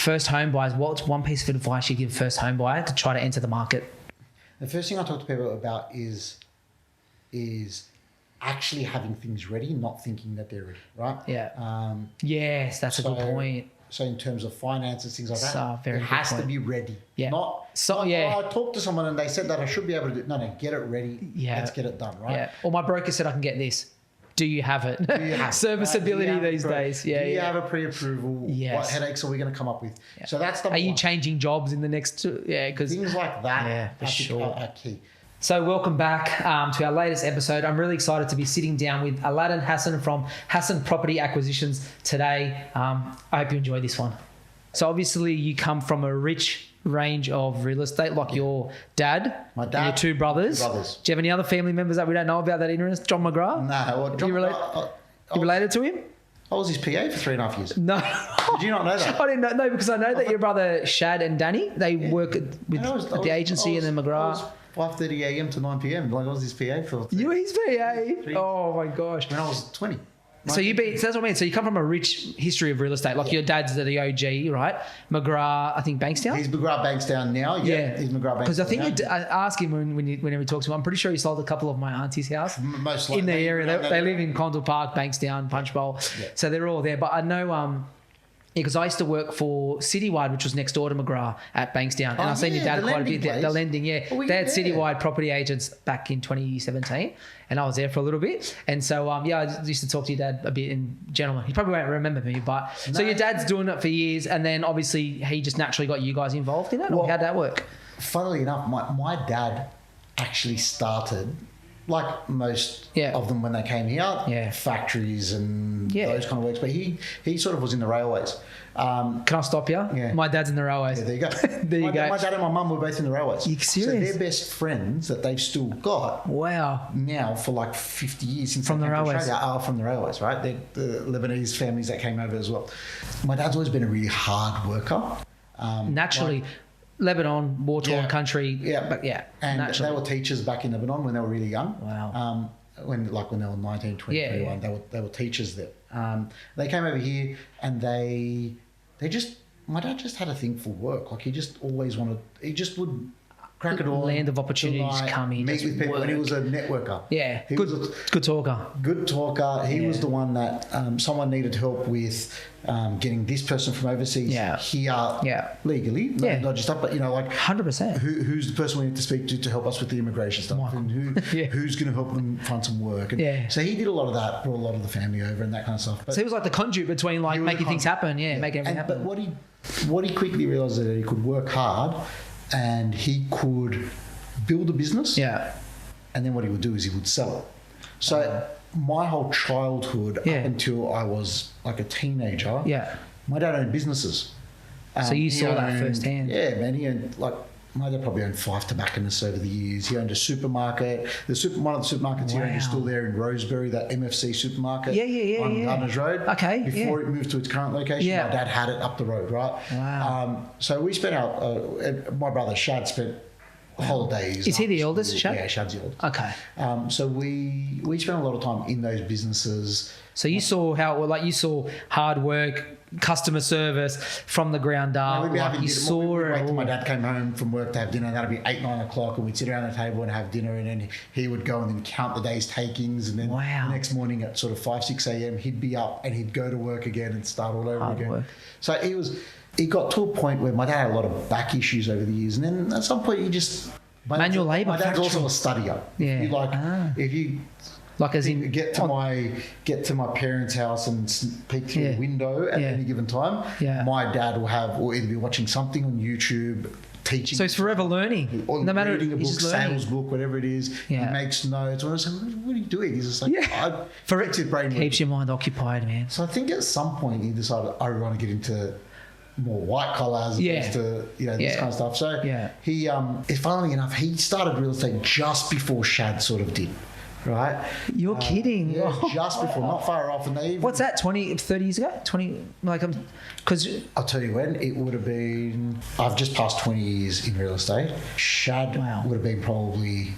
first home buyers, what's one piece of advice you give a first home buyer to try to enter the market? The first thing I talk to people about is actually having things ready, not thinking that they're ready, right? Yeah. Yes, that's a good point. So in terms of finances, things like that, Very it has to be ready. Yeah. I talked to someone and they said that I should be able to do. No, get it ready. Yeah. Let's get it done, right? Yeah. Or my broker said I can get this. Do you have it? Serviceability these days. Yeah. Do you have a pre-approval? Yes. What headaches are we going to come up with? Yeah. So that's the. Are you changing jobs in the next 2? Yeah, because things like that. Yeah, for sure. Are key. So welcome back to our latest episode. I'm really excited to be sitting down with Aladdin Hassen from Hassen Property Acquisitions today. I hope you enjoy this one. So obviously you come from a rich range of real estate, like your dad, my dad, and your 2 brothers. Do you have any other family members that we don't know about that interested? John McGrath? No. Well, John, you related to him? I was his PA for 3.5 years. No. Did you not know that? I didn't know. No, because I know that your brother Shad and Danny, they work at the agency and then McGrath. 5:30 a.m. to 9 p.m. Like I was his PA for. You were his PA? Oh my gosh. When I was 20. So that's what I mean. So you come from a rich history of real estate. Like your dad's the OG, right? McGrath, I think Bankstown. He's McGrath Bankstown now. Yeah, he's McGrath Bankstown. Because I think I ask him whenever he talks to him. I'm pretty sure he sold a couple of my auntie's house. Most likely. In the area. They live in Condell Park, Bankstown, Punchbowl. Yeah. So they're all there. But I know because I used to work for Citywide, which was next door to McGrath at Bankstown. And I've seen your dad quite a bit there. The lending, yeah. They had Citywide property agents back in 2017. And I was there for a little bit. And so, I used to talk to your dad a bit in gentleman. He probably won't remember me, but... No. So your dad's doing it for years. And then obviously he just naturally got you guys involved in it? Or how'd that work? Funnily enough, my dad actually started... Like most of them when they came here, factories and those kind of works. But he sort of was in the railways. Can I stop you? Yeah. My dad's in the railways. Yeah, there you go. There you go. My dad and my mum were both in the railways. You serious? So they're best friends that they've still got. Wow. Now for like 50 years since from the railways. Australia are from the railways, right? They're the Lebanese families that came over as well. My dad's always been a really hard worker. Naturally. Lebanon, war-torn country. Yeah. But and naturally. they were teachers back in Lebanon when they were really young. Wow. When they were 19, 20, 21, they were teachers there. They came over here and my dad just had a thing for work. Like he just would crack it all. Land of opportunities come in. Meet with people. And he was a networker. Yeah. Good talker. Good talker. He was the one that someone needed help with getting this person from overseas here legally. Not just up, but 100%. Who's the person we need to speak to help us with the immigration stuff and who's going to help them find some work. And so he did a lot of that, brought a lot of the family over and that kind of stuff. But so he was like the conduit between making things happen. Yeah, making everything happen. But what he quickly realised is that he could work hard and he could build a business. Yeah. And then what he would do is he would sell it. So my whole childhood up until I was like a teenager, my dad owned businesses. So you saw that firsthand. Yeah, man. He owned my dad probably owned 5 tobacconists over the years. He owned a supermarket. One of the supermarkets he owned is still there in Rosebery, that MFC supermarket on Gardners Road. Okay. Before it moved to its current location, my dad had it up the road, right? Wow. So we spent my brother Shad spent holidays. Is he the eldest, Shad? Yeah, Shad's the oldest. Okay. So we spent a lot of time in those businesses. So you saw you saw hard work, customer service from the ground up. We'd wait till my dad came home from work to have dinner. That'd be 8, 9 o'clock, and we'd sit around the table and have dinner. And then he would go and then count the day's takings. And then the next morning at sort of 5, 6 a.m., he'd be up and he'd go to work again and start all over again. Work. So it got to a point where my dad had a lot of back issues over the years, and then at some point he just manual labour. My dad's also a studier. Yeah. If you as in get to my parents' house and peek through the window at any given time, my dad will either be watching something on YouTube, teaching. So he's forever learning. Or no matter reading a book, sales book, whatever it is. He makes notes. When I say, "What are you doing?" He's just like, his brain keeps your mind occupied, man. So I think at some point he decided I want to get into more white collar as opposed to this kind of stuff. So he, funnily enough, he started real estate just before Shad sort of did. Right? You're kidding. Yeah, just before, not far off. And what's that, 30 years ago? 20, because... I'll tell you when, it would have been... I've just passed 20 years in real estate. Shad would have been probably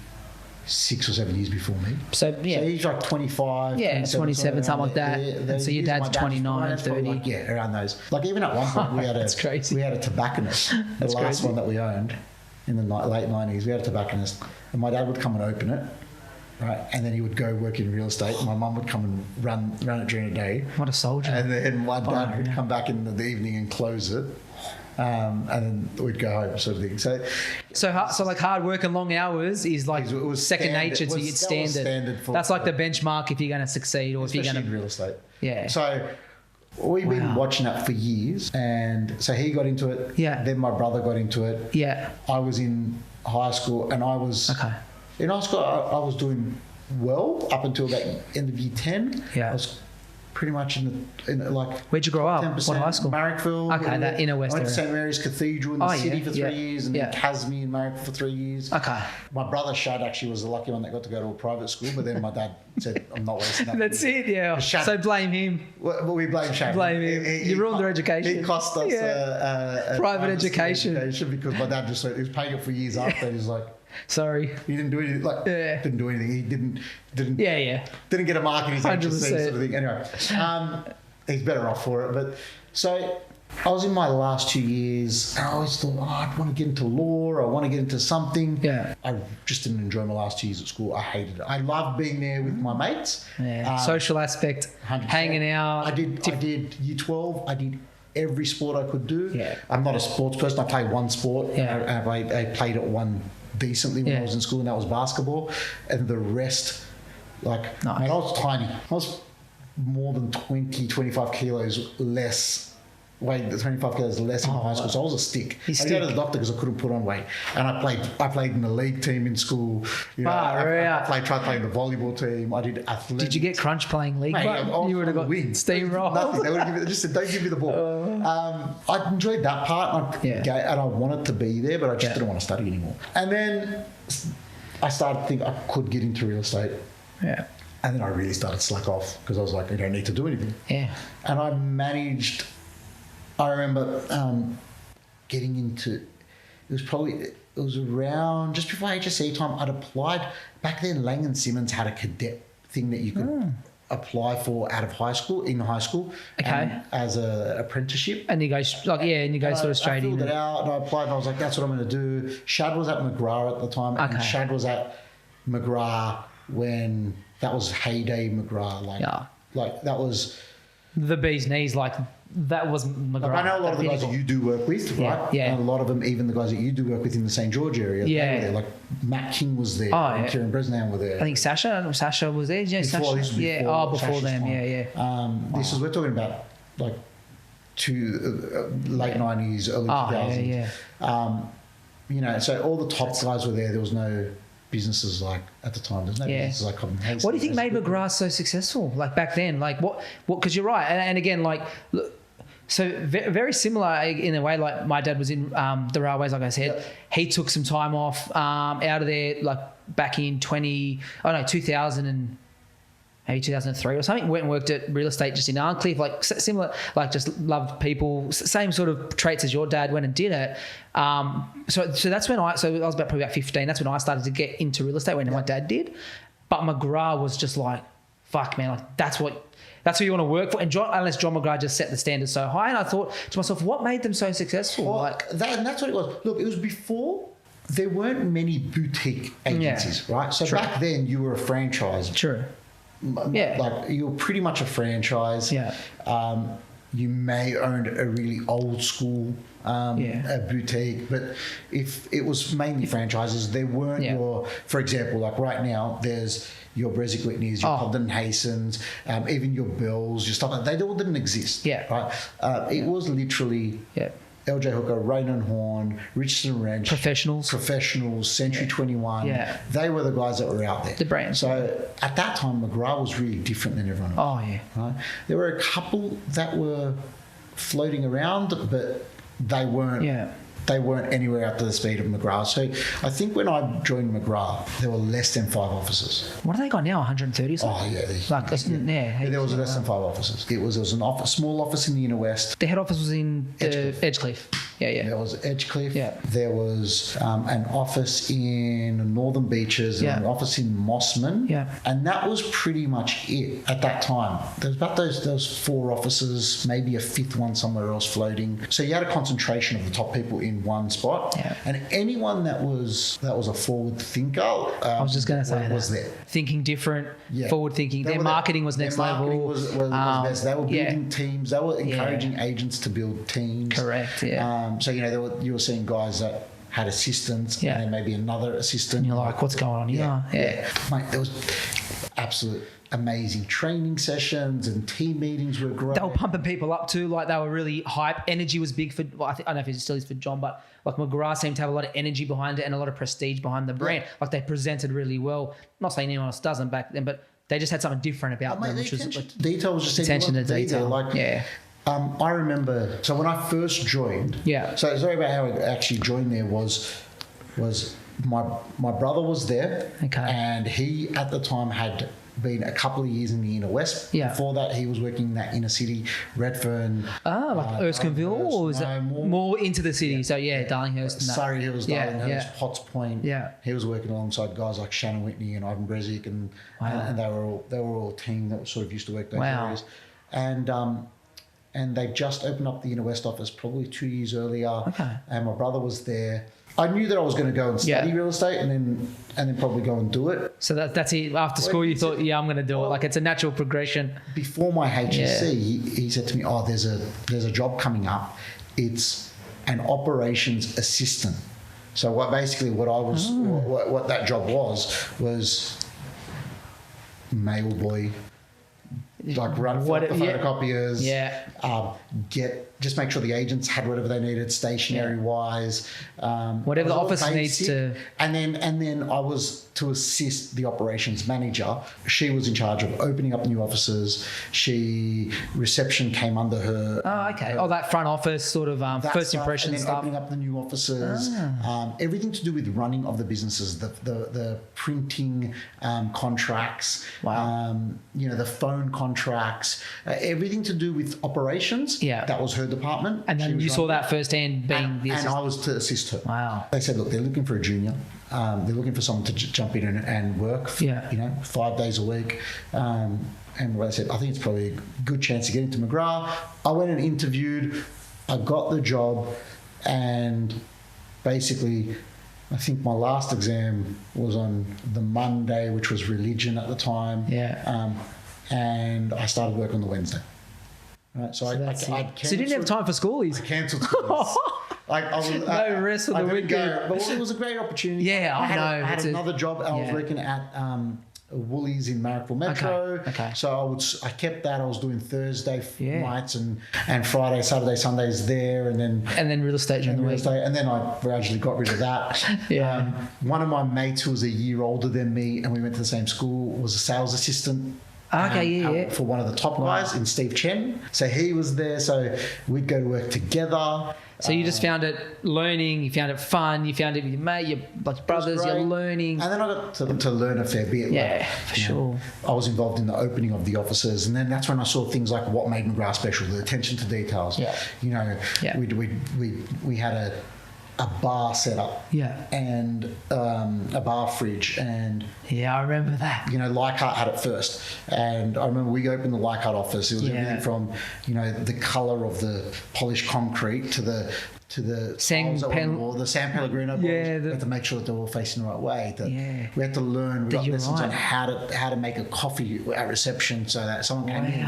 6 or 7 years before me. So he's like 25. Yeah, 27, something like that. And so your dad's 29, 30. Like, around those. Like even at one point we had a crazy. We had a tobacconist. The last one that we owned in the late 90s. We had a tobacconist, and my dad would come and open it. Right, and then he would go work in real estate. My mum would come and run it during the day. What a soldier! And then my dad would come back in the evening and close it, and then we'd go home, sort of thing. So like hard work and long hours is like it was second nature to you. It's standard. That's like the benchmark if you're going to succeed or if you're going to in real estate. Yeah. So we've been watching that for years, and so he got into it. Yeah. Then my brother got into it. Yeah. I was in high school, and I was in high school. I was doing well up until about end of year 10. Yeah. I was pretty much in like. Where'd you grow up? What high school? Marrickville. Okay, that inner west I went to area. St Mary's Cathedral in the city for 3 years, and then Casme in Marrickville for 3 years. Okay. My brother Shad actually was the lucky one that got to go to a private school, but then my dad said, "I'm not wasting that." That's it. Yeah. So blame him. Well, we blame Shad. Blame him. You ruined their education. He cost us a private education because my dad just he was paying it for years after. And he's like. Sorry. He didn't do anything. Didn't do anything. He didn't. Didn't get a mark in his HSC sort of thing. Anyway, he's better off for it. But so I was in my last 2 years. And I always thought, I want to get into law. I want to get into something. Yeah. I just didn't enjoy my last 2 years at school. I hated it. I loved being there with my mates. Yeah. Social aspect, 100%. Hanging out. I did year 12. I did every sport I could do. Yeah. I'm not a sports person. I played one sport. Yeah. I played at one decently when I was in school, and that was basketball. And the rest, man, I was tiny. I was more than 25 kilos less. Weighed 25 kilos less in high school, so I was a stick. I go to the doctor because I couldn't put on weight, and I played in the league team in school. I tried playing the volleyball team. I did athletics. Did you get crunch playing league? You would have got steamrolled. Nothing. They would have just said, "Don't give me the ball." I enjoyed that part, and I wanted to be there, but I just didn't want to study anymore. And then I started to think I could get into real estate. Yeah. And then I really started to slack off because I was like, I don't need to do anything. Yeah. And I managed. I remember getting into. It was around just before HSC time. I'd applied back then. Lang & Simmons had a cadet thing that you could apply for out of high school as an apprenticeship. And you go sort of straight in. I filled it out and I applied and I was like, that's what I'm going to do. Shad was at McGrath at the time, and Shad was at McGrath when that was heyday McGrath. Like that was the bee's knees. Like that was McGrath. I know a lot of the guys that you do work with, right? Yeah. And a lot of them, even the guys that you do work with in the St. George area, they were there. Like Matt King was there, and Kieran Bresnan were there. I think Sasha was there. Yeah, before them. Before them. Time. We're talking about like late 90s, early 2000s. So all the top guys were there. There was no businesses like at the time. There's no businesses like Cobham Hayes. What do you think made McGrath so successful? Like back then, like what? Because you're right, and again, like. Look, so very similar in a way. Like my dad was in the railways, like I said. Yep. He took some time off out of there, like back in 2000 and maybe 2003 or something. Went and worked at real estate just in Arncliffe, like similar, like just loved people, same sort of traits as your dad. Went and did it. So that's when I was probably about 15. That's when I started to get into real estate. When my dad did, but McGrath was just like, fuck man, like that's what you want to work for. And unless John McGrath just set the standard so high. And I thought to myself, what made them so successful? Well, that's what it was. Look, it was before there weren't many boutique agencies, right? So back then you were a franchise. True. Yeah. Like you were pretty much a franchise. Yeah. You may own a really old school a boutique, but if it was mainly franchises, there weren't for example, like right now, there's your Bresic Whitneys, your Aladdin Hassens, even your Bells, your stuff like that. They all didn't exist. Yeah. Right. It was literally LJ Hooker, Rain and Horn, Richardson Wrench, Professionals, Century 21. Yeah. They were the guys that were out there. The brand. So at that time, McGrath was really different than everyone else. Oh, yeah. Right? There were a couple that were floating around, but they weren't. They weren't anywhere up to the speed of McGrath. So I think when I joined McGrath, there were less than 5 offices. What have they got now? 130 or something? Oh yeah, there was less than 5 offices. There was an small office in the inner west. The head office was in Edgecliff. Yeah. There was Edgecliff. Yeah. There was an office in Northern Beaches and an office in Mossman. Yeah. And that was pretty much it at that time. There was about those 4 offices, maybe a 5th one somewhere else floating. So you had a concentration of the top people in one spot. Yeah. And anyone that was a forward thinker, I was just going to say was that. there. Thinking different, forward thinking. Their marketing was next level. Their marketing was best. They were building teams. They were encouraging agents to build teams. Correct, yeah. So, you were seeing guys that had assistants and then maybe another assistant. And you're like, what's going on here? Yeah. Mate, there was absolute amazing training sessions and team meetings were great. They were pumping people up too. Like, they were really hype. Energy was big for, I don't know if it still is for John, but like McGrath seemed to have a lot of energy behind it and a lot of prestige behind the brand. Yeah. Like, they presented really well. I'm not saying anyone else doesn't back then, but they just had something different about them. Which was like, detail was just attention to detail. I remember, so when I first joined, so sorry about how I actually joined there was my brother was there, and he at the time had been a couple of years in the inner west. Before that, he was working in that inner city, Redfern. Like Erskineville, or was it more into the city? So Darlinghurst. Surrey Hills, Darlinghurst, Potts Point. Yeah, he was working alongside guys like Shannon Whitney and Ivan Brezic, and they were all a team that sort of used to work those areas. And they just opened up the inner west office probably 2 years earlier. And my brother was there. I knew that I was going to go and study real estate and then probably go and do it. So that's it. After school, you thought, I'm going to do it. Like, it's a natural progression. Before my HSC, he said to me, there's a job coming up. It's an operations assistant. So what that job was mail boy, like run for the photocopiers, just make sure the agents had whatever they needed stationery wise, whatever the office needs to. And then I was to assist the operations manager. She was in charge of opening up new offices. Reception came under her. That front office sort of first impression and then stuff. Opening up the new offices, everything to do with running of the businesses, the printing contracts, the phone contracts, everything to do with operations. That was her department. And then you saw that firsthand being the assistant. And I was to assist her. Wow. They said, look, they're looking for a junior. They're looking for someone to jump in and work, 5 days a week. And I said, I think it's probably a good chance to get into McGrath. I went and interviewed. I got the job. And basically, I think my last exam was on the Monday, which was religion at the time. And I started work on the Wednesday. Right, so I you didn't have time for schoolies. I cancelled schoolies. No rest of the week. But it was a great opportunity. I had another job. I was working at Woolies in Marrickville Metro. So I kept that. I was doing Thursday nights and Friday, Saturday, Sundays there, and then real estate during the week. And then I gradually got rid of that. One of my mates who was a year older than me, and we went to the same school, was a sales assistant. For one of the top guys in Steve Chen. So he was there. So we'd go to work together. So you just found it learning, you found it fun, you found it with your mate, your brothers, you're learning. And then I got to learn a fair bit. For sure. I was involved in the opening of the offices, and then that's when I saw things like what made McGrath special, the attention to details. We had a bar set up and a bar fridge and I remember that. Leichhardt had it first, and I remember we opened the Leichhardt office. It was everything from the colour of the polished concrete to the San Pellegrino bottles. We had to make sure that they were all facing the right way. We had to learn. We got lessons on how to make a coffee at reception so that someone came in.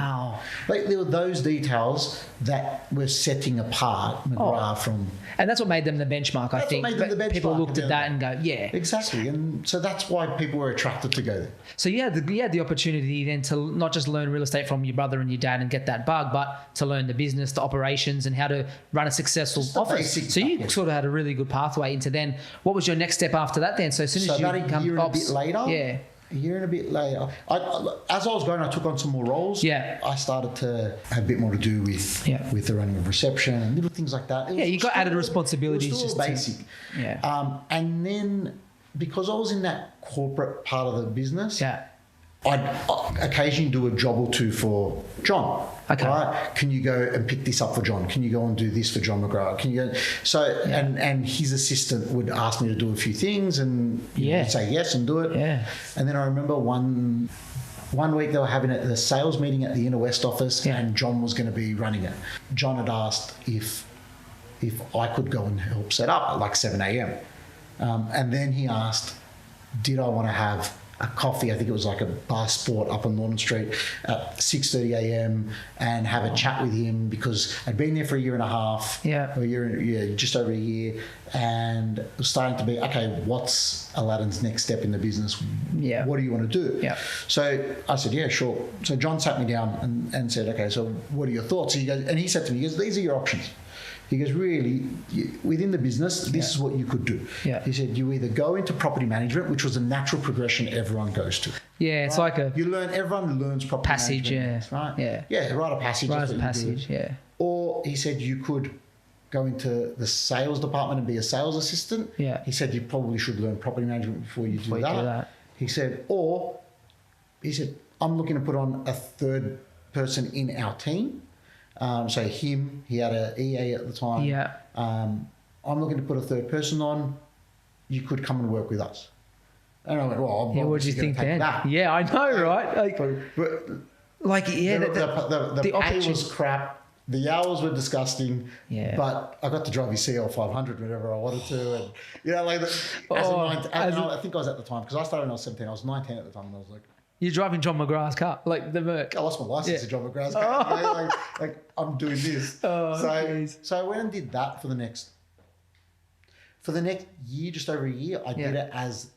Like, there were those details that were setting apart McGrath from. And that's what made them the benchmark, I think. People looked at that and go, exactly. And so that's why people were attracted to go there. So you had the opportunity then to not just learn real estate from your brother and your dad and get that bug, but to learn the business, the operations, and how to run a successful office. So you sort of had a really good pathway into then. What was your next step after that then? So as soon as you become a year ops, and a bit later. A year and a bit later, as I was going, I took on some more roles. I started to have a bit more to do with the running of reception and little things like that. You got added responsibilities. It was still basic. And then because I was in that corporate part of the business, I'd occasionally do a job or two for John. Okay. Right? Can you go and pick this up for John? Can you go and do this for John McGrath? Can you go? So, and his assistant would ask me to do a few things, and you'd say yes and do it. Yeah. And then I remember one week they were having the sales meeting at the Inner West office, and John was going to be running it. John had asked if I could go and help set up at like 7 a.m. And then he asked, did I want to have a coffee? I think it was like a bar sport up on Norton Street at 6:30 a.m. and have a chat with him, because I'd been there for a year and a half, just over a year, and it was starting to be, okay, what's Aladdin's next step in the business? Yeah. What do you want to do? Yeah. So I said, yeah, sure. So John sat me down and said, okay, so what are your thoughts? He said to me, these are your options. He goes, really, within the business, this is what you could do. Yeah. He said, you either go into property management, which was a natural progression everyone goes to. Yeah, it's like a... Everyone learns property passage, management. Right? Yeah. Yeah, write a passage. Write a passage, yeah. Or he said you could go into the sales department and be a sales assistant. Yeah. He said you probably should learn property management before you do that. He said, I'm looking to put on a third person in our team. So he had an EA at the time. Yeah. I'm looking to put a third person on. You could come and work with us. And I went, well, I'm what do you think then? That. Yeah, I know, right? The pay was crap. The hours were disgusting. Yeah. But I got to drive his CL 500 whenever I wanted to. And, I think I was at the time, because I started when I was 17. I was 19 at the time, and I was like, you're driving John McGrath's car, like the Merc. I lost my license to John McGrath's car. I'm doing this. So I went and did that for the next year, just over a year. I did it as,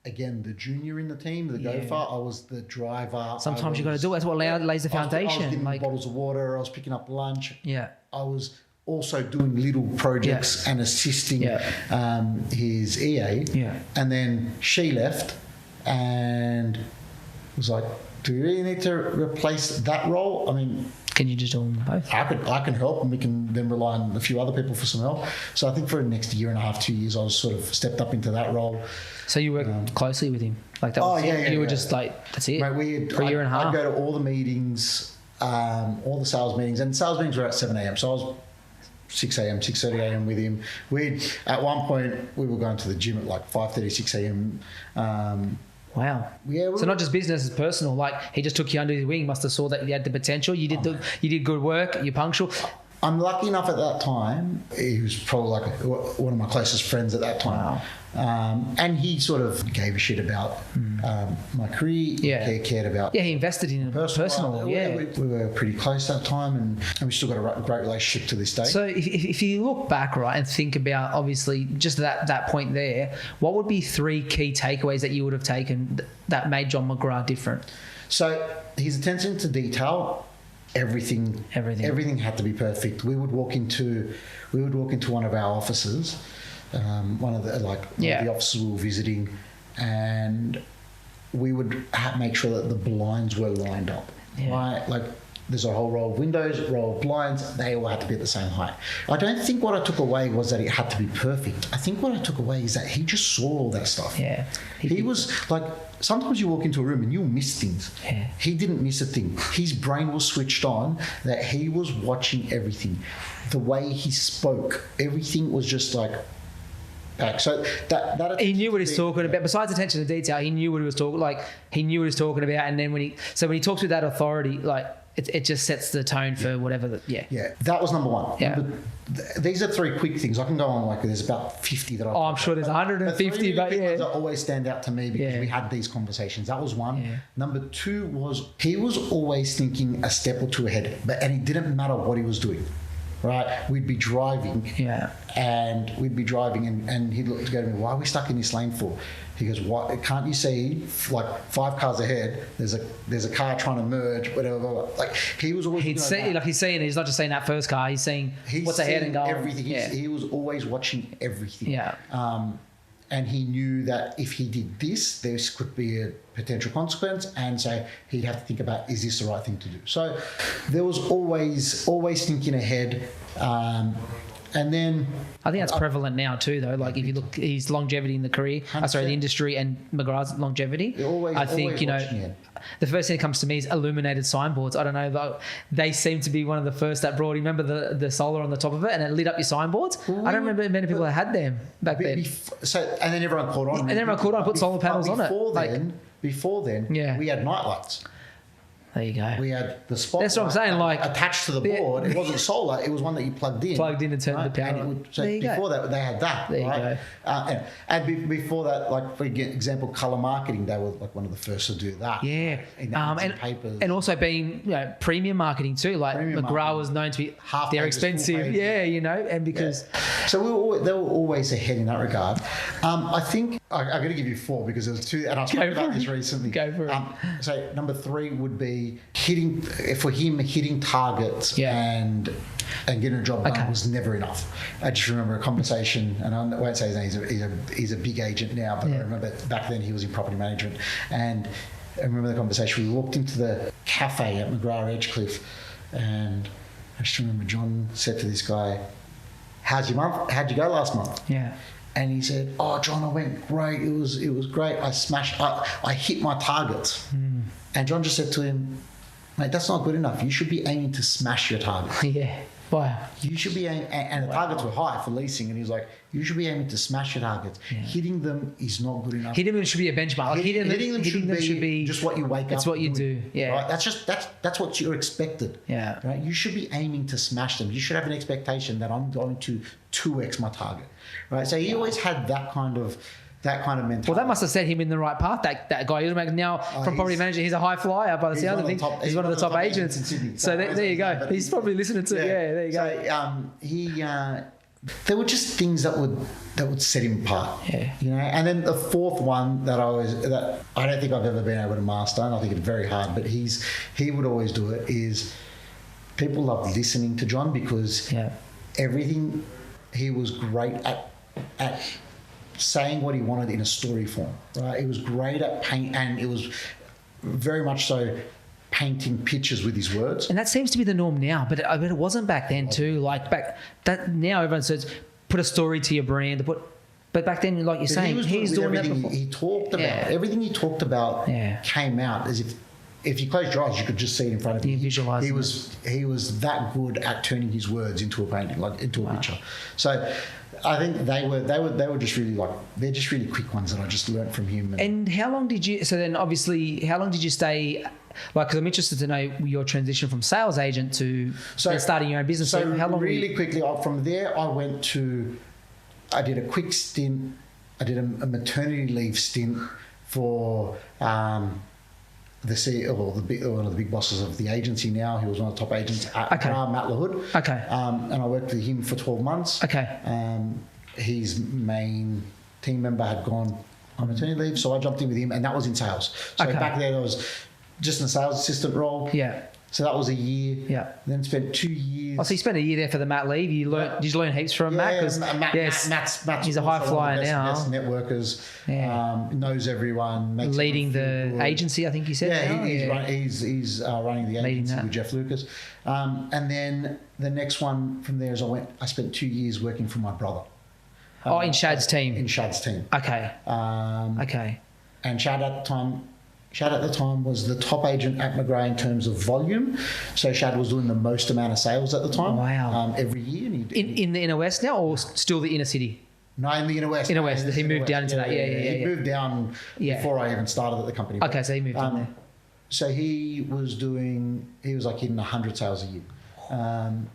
again, the junior in the team, the gopher. I was the driver. Sometimes you got to do it. That's what lays the foundation. I was getting bottles of water. I was picking up lunch. Yeah. I was also doing little projects and assisting his EA. Yeah. And then she left and was like, do you really need to replace that role? I mean, can you just do them both? I can help, and we can then rely on a few other people for some help. So I think for the next year and a half, 2 years, I was sort of stepped up into that role. So you worked closely with him, like that? You were just like, that's it. Mate, for a year and a half. I'd go to all the meetings, all the sales meetings, and sales meetings were at 7 a.m. So I was 6 a.m., 6:30 a.m. with him. At one point we were going to the gym at like 5:30, 6 a.m. Wow. Yeah. So not just business, it's personal. Like, he just took you under his wing. Must have saw that you had the potential. You did good work. You're punctual. I'm lucky enough at that time. He was probably like one of my closest friends at that time. Wow. And he sort of gave a shit about my career. Yeah. Cared about. Yeah, he invested in personal. Yeah. We were pretty close that time, and we still got a great relationship to this day. So if you look back, right, and think about, obviously, just that point there, what would be 3 key takeaways that you would have taken that made John McGrath different? So his attention to detail. Everything had to be perfect. We would walk into one of our offices, one of the offices we were visiting, and we would make sure that the blinds were lined up. Yeah. Right, like there's a whole row of windows, row of blinds. They all had to be at the same height. I don't think what I took away was that it had to be perfect. I think what I took away is that he just saw all that stuff. Yeah, he was like. Sometimes you walk into a room and you'll miss things. Yeah. He didn't miss a thing. His brain was switched on, that he was watching everything. The way he spoke, everything was just like back. So that he knew what he was talking about. Besides attention to detail, he knew what he was talking. Like, he knew what he was talking about. And then when he talks with that authority, like it just sets the tone for whatever. Yeah. That was number one. Yeah. These are 3 quick things. I can go on, like there's about 50 that I'm sure there's 150, but that always stand out to me because we had these conversations. That was one. Yeah. Number 2 was he was always thinking a step or 2 ahead, and it didn't matter what he was doing. Right, we'd be driving, and he'd look to go to me. Why are we stuck in this lane for? He goes, "What? Can't you see? Like 5 cars ahead, there's a car trying to merge, whatever." Like he was always. He's seeing. He's not just seeing that first car. He's seeing what's ahead and going. Everything. He was always watching everything. Yeah. And he knew that if he did this could be a potential consequence, and so he'd have to think about, is this the right thing to do? So there was always thinking ahead, And then I think that's prevalent now too, though. Like if you look, his longevity in the career, the industry, and McGrath's longevity. I think the first thing that comes to me is illuminated signboards. I don't know, though, they seem to be one of the first that brought. Remember the solar on the top of it, and it lit up your signboards. I don't remember many people that had them back then. And then everyone caught on. And then everyone caught on, put solar panels on it. Before then, we had nightlights. There you go. We had the spotlight. That's what I'm saying. Like attached to the board, it wasn't solar. It was one that you plugged in. And turned the power on. Before that, they had that. There you go. And before that, like for example, color marketing, they were like one of the first to do that. Yeah. In papers. And also being premium marketing too. Like McGrath was known to be they're expensive. Yeah, and because so they were always ahead in that regard. I think I'm going to give you 4 because there's 2, and I spoke about this recently. Go for it. So number 3 would be hitting targets and getting a job done was never enough. I just remember a conversation, and I won't say his name. He's a big agent now, but I remember back then he was in property management, and I remember the conversation. We walked into the cafe at McGrath Edgecliff, and I just remember John said to this guy, "How's your month? How'd you go last month?" Yeah. And he said, "Oh, John, I went great. It was great. I hit my targets." And John just said to him, "Mate, that's not good enough. You should be aiming to smash your targets." Yeah. Wow. You should be aiming, and the targets were high for leasing. And he was like, "You should be aiming to smash your targets. Yeah. Hitting them is not good enough. Hitting them should be a benchmark. Hitting them should be just what you wake up. That's what you do. Yeah. Right? That's what you're expected. Yeah. Right. You should be aiming to smash them. You should have an expectation that I'm going to 2x my target. Right. So he always had that kind of mentality. Well, that must have set him in the right path. That guy. Now, from property manager, he's a high flyer. By the sound of things, he's one of the top agents in Sydney. So there you go. He's probably listening to. Yeah, there you go. So there were just things that would set him apart. Yeah. And then the 4th one that I don't think I've ever been able to master, and I think it's very hard. But he would always do it. Is people love listening to John because everything he was great at saying what he wanted in a story form, right? He was great at paint, and it was very much so painting pictures with his words. And that seems to be the norm now, but it wasn't back then too. Like now everyone says, put a story to your brand. But back then, like you're saying, he's doing that before. He talked about everything he talked about came out as if you closed your eyes, you could just see it in front of you. Visualize. He was that good at turning his words into a painting, like into a picture. So I think they were just really they're just really quick ones that I just learned from him. And how long did you? So then, obviously, how long did you stay? Like, because I'm interested to know your transition from sales agent to starting your own business. So how long? Really quickly, from there, I did a quick stint. I did a maternity leave stint for. The CEO, one of the big bosses of the agency now. He was one of the top agents at Matt LaHood. Okay. And I worked with him for 12 months. Okay. His main team member had gone on maternity leave, so I jumped in with him, and that was in sales. So back then I was just in a sales assistant role. Yeah. So that was a year. Yeah. Then spent 2 years. Oh, so you spent a year there for the Matt leave. Did you learn heaps from Matt? Matt's he's a high flyer now. Best networkers. Yeah. Knows everyone. Leading the agency, I think you said. Yeah, he's running the agency with Jeff Lucas. And then the next one from there is I spent 2 years working for my brother. In Shad's team. In Shad's team. Okay. Okay. And Shad at the time was the top agent at McGrath in terms of volume. So Shad was doing the most amount of sales at the time. Wow. Every year. In the inner west now, or still the inner city? No, in the inner west. Inner west. He moved down into that. Yeah. He moved down before I even started at the company. Okay, so he moved down there. So he was hitting 100 sales a year.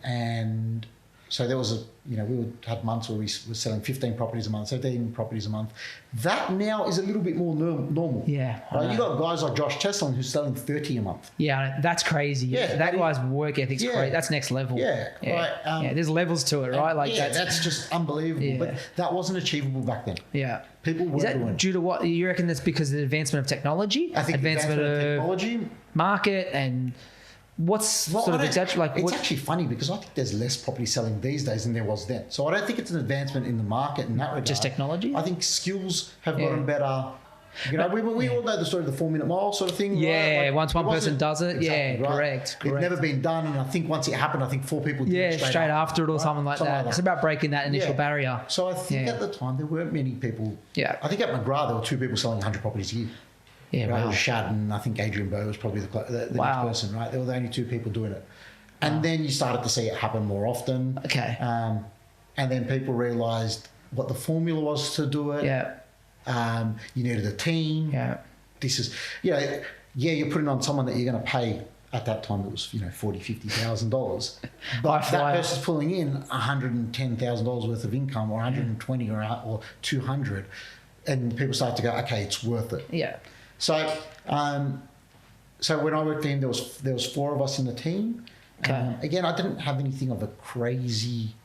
And so there was we had months where we were selling 15 properties a month, 17 properties a month. That now is a little bit more normal. Yeah. Right? You got guys like Josh Teslin who's selling 30 a month. Yeah, that's crazy. Yeah, that guy's work ethic's crazy. That's next level. Yeah. Right. There's levels to it, right? Like that's just unbelievable. Yeah. But that wasn't achievable back then. Yeah. People weren't doing it. Due to what? You reckon that's because of the advancement of technology? I think advancement of technology, market, and what's it's actually funny because I think there's less property selling these days than there was then. So I don't think it's an advancement in the market in that regard. Just technology? I think skills have gotten better. You know, we all know the story of the 4 minute mile sort of thing. Yeah, right? Like, once one person does it, exactly, right? correct. It's never been done, and I think once it happened, I think 4 people did it straight after it or right? something like that. It's about breaking that initial barrier. So I think at the time there weren't many people. Yeah. I think at McGrath there were 2 people selling 100 properties a year. Yeah, right? wow. It was Shad and I think Adrian Bowe was probably the next person, right? They were the only 2 people doing it. And then you started to see it happen more often. Okay. And then people realised what the formula was to do it. Yeah. You needed a team. Yeah. This is, you're putting on someone that you're going to pay. At that time, it was $40,000-$50,000, but that person's pulling in $110,000 worth of income, or 120, or 200, and people start to go, okay, it's worth it. Yeah. So, when I worked for him, there was 4 of us in the team. Okay. Again, I didn't have anything of a crazy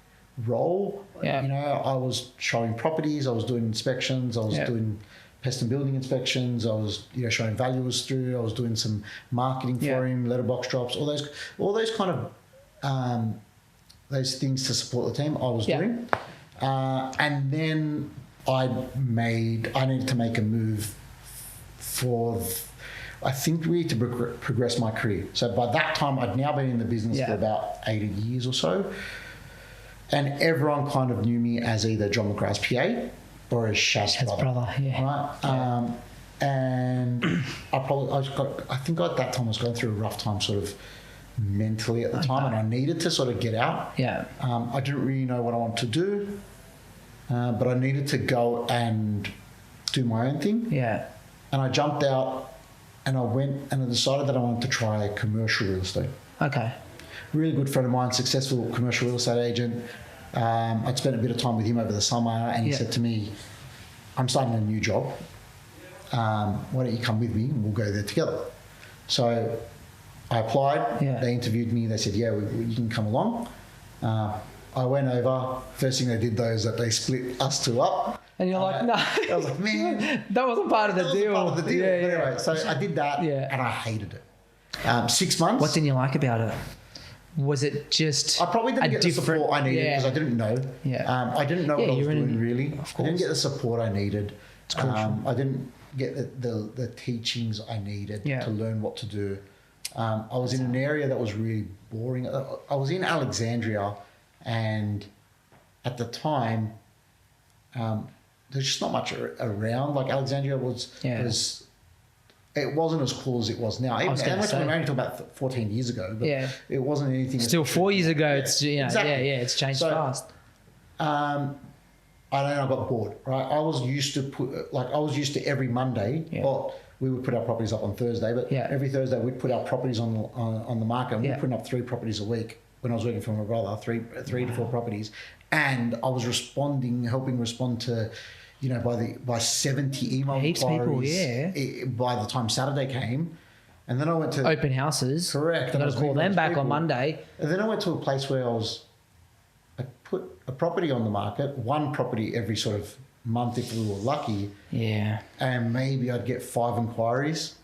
role. Yeah. You know, I was showing properties, I was doing inspections, I was doing pest and building inspections, I was showing valuers through, I was doing some marketing for him, letterbox drops, all those kind of those things to support the team I was doing. And then I needed to make a move I think really to progress my career. So by that time, I'd now been in the business for about 80 years or so. And everyone kind of knew me as either John McGrath's PA or as Shad's brother. Right? And I think at that time I was going through a rough time sort of mentally at the time, and I needed to sort of get out. Yeah. I didn't really know what I wanted to do, but I needed to go and do my own thing. Yeah. And I jumped out and I went and I decided that I wanted to try commercial real estate. Okay. Really good friend of mine, successful commercial real estate agent. I'd spent a bit of time with him over the summer, and he said to me, I'm starting a new job. Why don't you come with me and we'll go there together? So I applied. They interviewed me. They said, you can come along. I went over. First thing they did, though, is that they split us 2 up. And you're like, no. I was like, man. That wasn't part of the deal. Part of the deal. Yeah, but anyway, so I did that, and I hated it. 6 months. What didn't you like about it? Was it just I probably didn't get the support I needed because I didn't know. I didn't know what I was doing, really. Of course. I didn't get the support I needed. It's crucial. I didn't get the teachings I needed to learn what to do. I was in an area that was really boring. I was in Alexandria, and at the time, there's just not much around. Like Alexandria was it wasn't as cool as it was now. Even, and we're only talking about 14 years ago, but it wasn't anything. Still 4 years ago, it's it's changed fast. And then I got bored, right? I was used to every Monday. Well, we would put our properties up on Thursday, but every Thursday we'd put our properties on the market, and we were putting up 3 properties a week. When I was working for my brother, 3 to 4 properties, and I was helping respond to, by 70 email inquiries by the time Saturday came. And then I went to open houses. Correct. And I was call them back on Monday. And then I went to a place where I put a property on the market, 1 property every sort of month if we were lucky. Yeah. And maybe I'd get 5 inquiries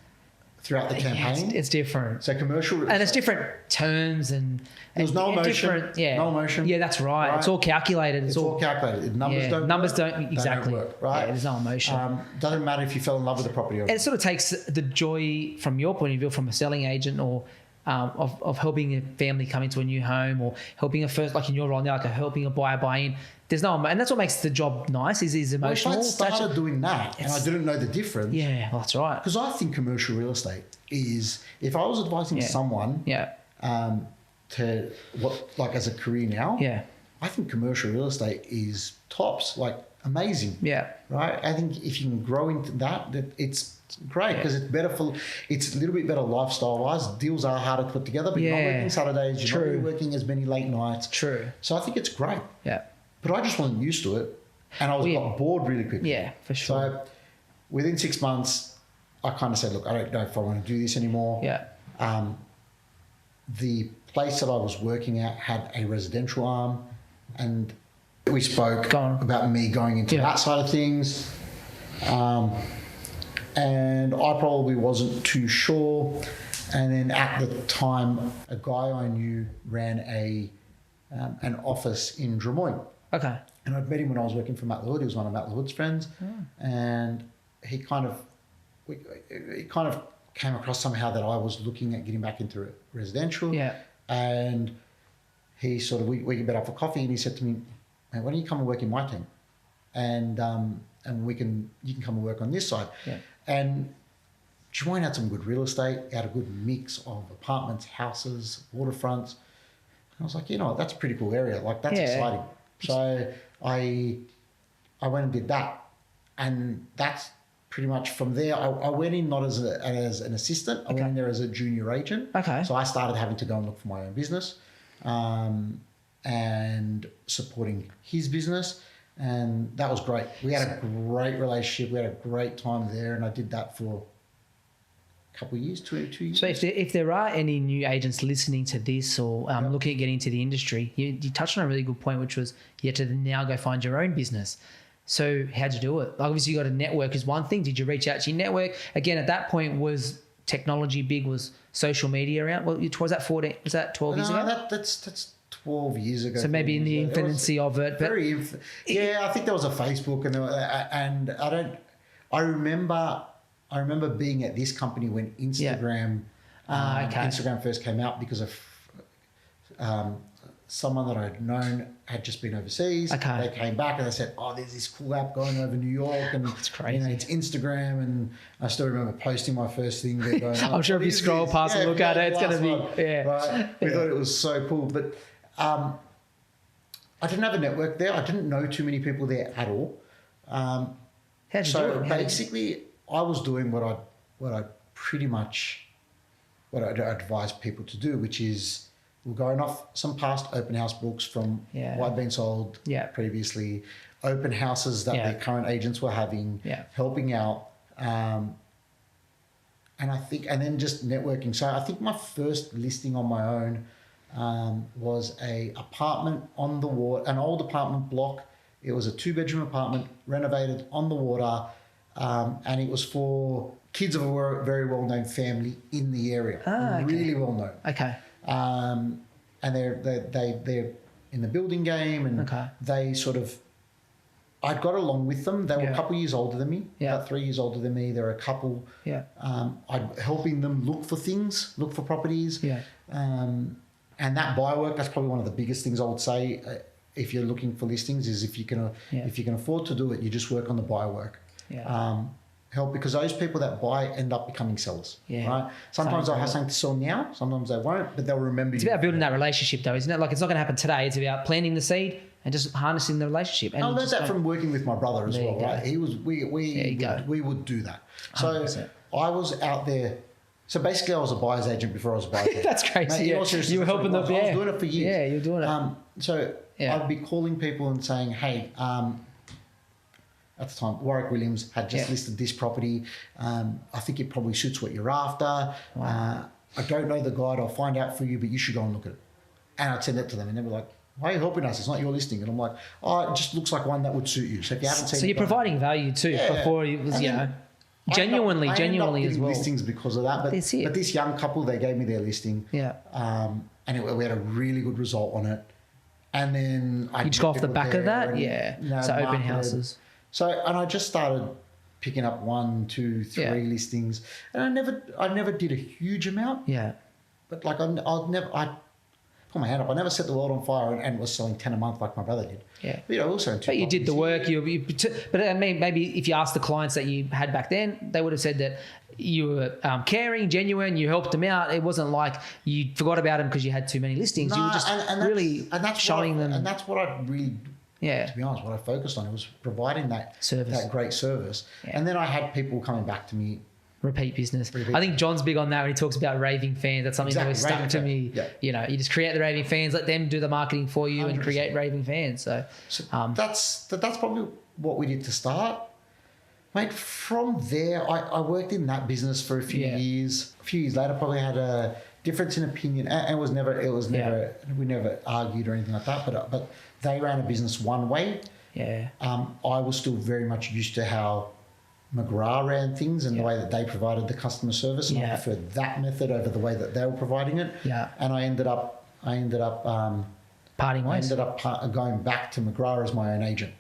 throughout the campaign. It's different. So commercial, and it's different terms and there's no emotion. No emotion. Yeah, that's right. It's all calculated. It's all calculated. Numbers don't exactly work, right? Yeah, there's no emotion. Doesn't matter if you fell in love with the property. And it sort of takes the joy from your point of view, from a selling agent, or of helping a family come into a new home, or helping a first, like in your role now, like helping a buyer buy in. There's no, and that's what makes the job nice. Is emotional. Well, if I started doing that and I didn't know the difference. Yeah, well, that's right. Because I think commercial real estate is, if I was advising someone, to what, like as a career now, I think commercial real estate is tops, like amazing. Yeah. Right. I think if you can grow into that it's great, because it's better it's a little bit better lifestyle wise. Deals are harder to put together, but you're not working Saturdays, you're not working as many late nights. True. So I think it's great. Yeah. But I just wasn't used to it, and I got bored really quickly. Yeah, for sure. So within 6 months, I kind of said, look, I don't know if I want to do this anymore. Yeah. The place that I was working at had a residential arm, and we spoke about me going into that side of things. And I probably wasn't too sure. And then at the time, a guy I knew ran an office in Drummoyne. Okay. And I'd met him when I was working for Matt Lord. He was one of Matt Lord's friends. And he kind of it kind of came across somehow that I was looking at getting back into residential. Yeah. And he sort of, we met up for coffee, and he said to me, "Man, why don't you come and work in my team? And you can come and work on this side." Yeah. And Join had some good real estate, had a good mix of apartments, houses, waterfronts. And I was like, you know what, that's a pretty cool area. Like, that's exciting. So I went and did that. And that's pretty much from there. I went in not as an assistant. I went in there as a junior agent. Okay. So I started having to go and look for my own business and supporting his business. And that was great. We had a great relationship. We had a great time there. And I did that for couple of years, two years. So if there are any new agents listening to this or looking at getting into the industry, you touched on a really good point, which was you had to now go find your own business. So how'd you do it? Obviously, you got a network is one thing. Did you reach out to your network? Again, at that point, was technology big? Was social media around? Well, was that 14? Was that 12 years ago? That's 12 years ago. So maybe in the infancy of it. But I think there was a Facebook I remember being at this company when Instagram Instagram first came out because of someone that I'd known had just been overseas. Okay. They came back and they said, "Oh, there's this cool app going over New York, and it's crazy. You know, it's Instagram." And I still remember posting my first thing there. Going, I'm sure if you scroll past and look at it, it's going to be Right? We thought it was so cool, but I didn't have a network there. I didn't know too many people there at all. How'd you do it? So basically, I was doing what I advise people to do, which is we're going off some past open house books from what had been sold previously, open houses that their current agents were having, helping out, and then just networking. So I think my first listing on my own was a apartment on the water, an old apartment block. It was a 2-bedroom apartment, renovated on the water. And it was for kids of a very well-known family in the area, really well-known. Okay. And they're in the building game, and they sort of, I got along with them. They were a couple of years older than me, about 3 years older than me. They're a couple. Yeah. I'm helping them look for properties. Yeah. And that buy work, that's probably one of the biggest things I would say if you're looking for listings is if you can afford to do it, you just work on the buy work. Yeah. Help, because those people that buy end up becoming sellers. Yeah. Right. Sometimes they'll have something to sell now, sometimes they won't, but they'll remember. It's about building that relationship, though, isn't it? Like, it's not going to happen today. It's about planting the seed and just harnessing the relationship. And I learned that from working with my brother as well. Right. He was we would do that. So 100%. I was out there. So basically, I was a buyer's agent before I was a buyer's agent. That's crazy. You were helping them. I was doing it for years. Yeah, you're doing it. I'd be calling people and saying, "Hey." At the time, Warwick Williams had just listed this property. I think it probably suits what you're after. Wow. I don't know the guide. I'll find out for you, but you should go and look at it. And I'd send it to them, and they were like, "Why are you helping us? It's not your listing." And I'm like, "Oh, it just looks like one that would suit you." So if you haven't seen, so you're providing value too before it was, genuinely as well. Listings because of that, but this young couple, they gave me their listing. Yeah. And we had a really good result on it. And then you just go off the back of that, so open houses. So, and I just started picking up 1, 2, 3 listings, and I never did a huge amount. Yeah. But like I'd put my hand up. I never set the world on fire and was selling 10 a month like my brother did. Yeah. But, also. But you did the work. But I mean, maybe if you asked the clients that you had back then, they would have said that you were caring, genuine. You helped them out. It wasn't like you forgot about them because you had too many listings. No, you were just showing them. And that's what I really. Yeah. To be honest, what I focused on was providing that great service. Yeah. And then I had people coming back to me. Repeat business. I think John's big on that when he talks about raving fans. That's something that always stuck to me. Yeah. You just create the raving fans, let them do the marketing for you 100%. And create raving fans. So that's probably what we did to start. Mate, from there, I worked in that business for a few years. A few years later, probably had a difference in opinion. And we never argued or anything like that. But they ran a business one way. Yeah. I was still very much used to how McGrath ran things and the way that they provided the customer service, and I preferred that method over the way that they were providing it. Yeah. And I ended up parting ways. I ended up going back to McGrath as my own agent.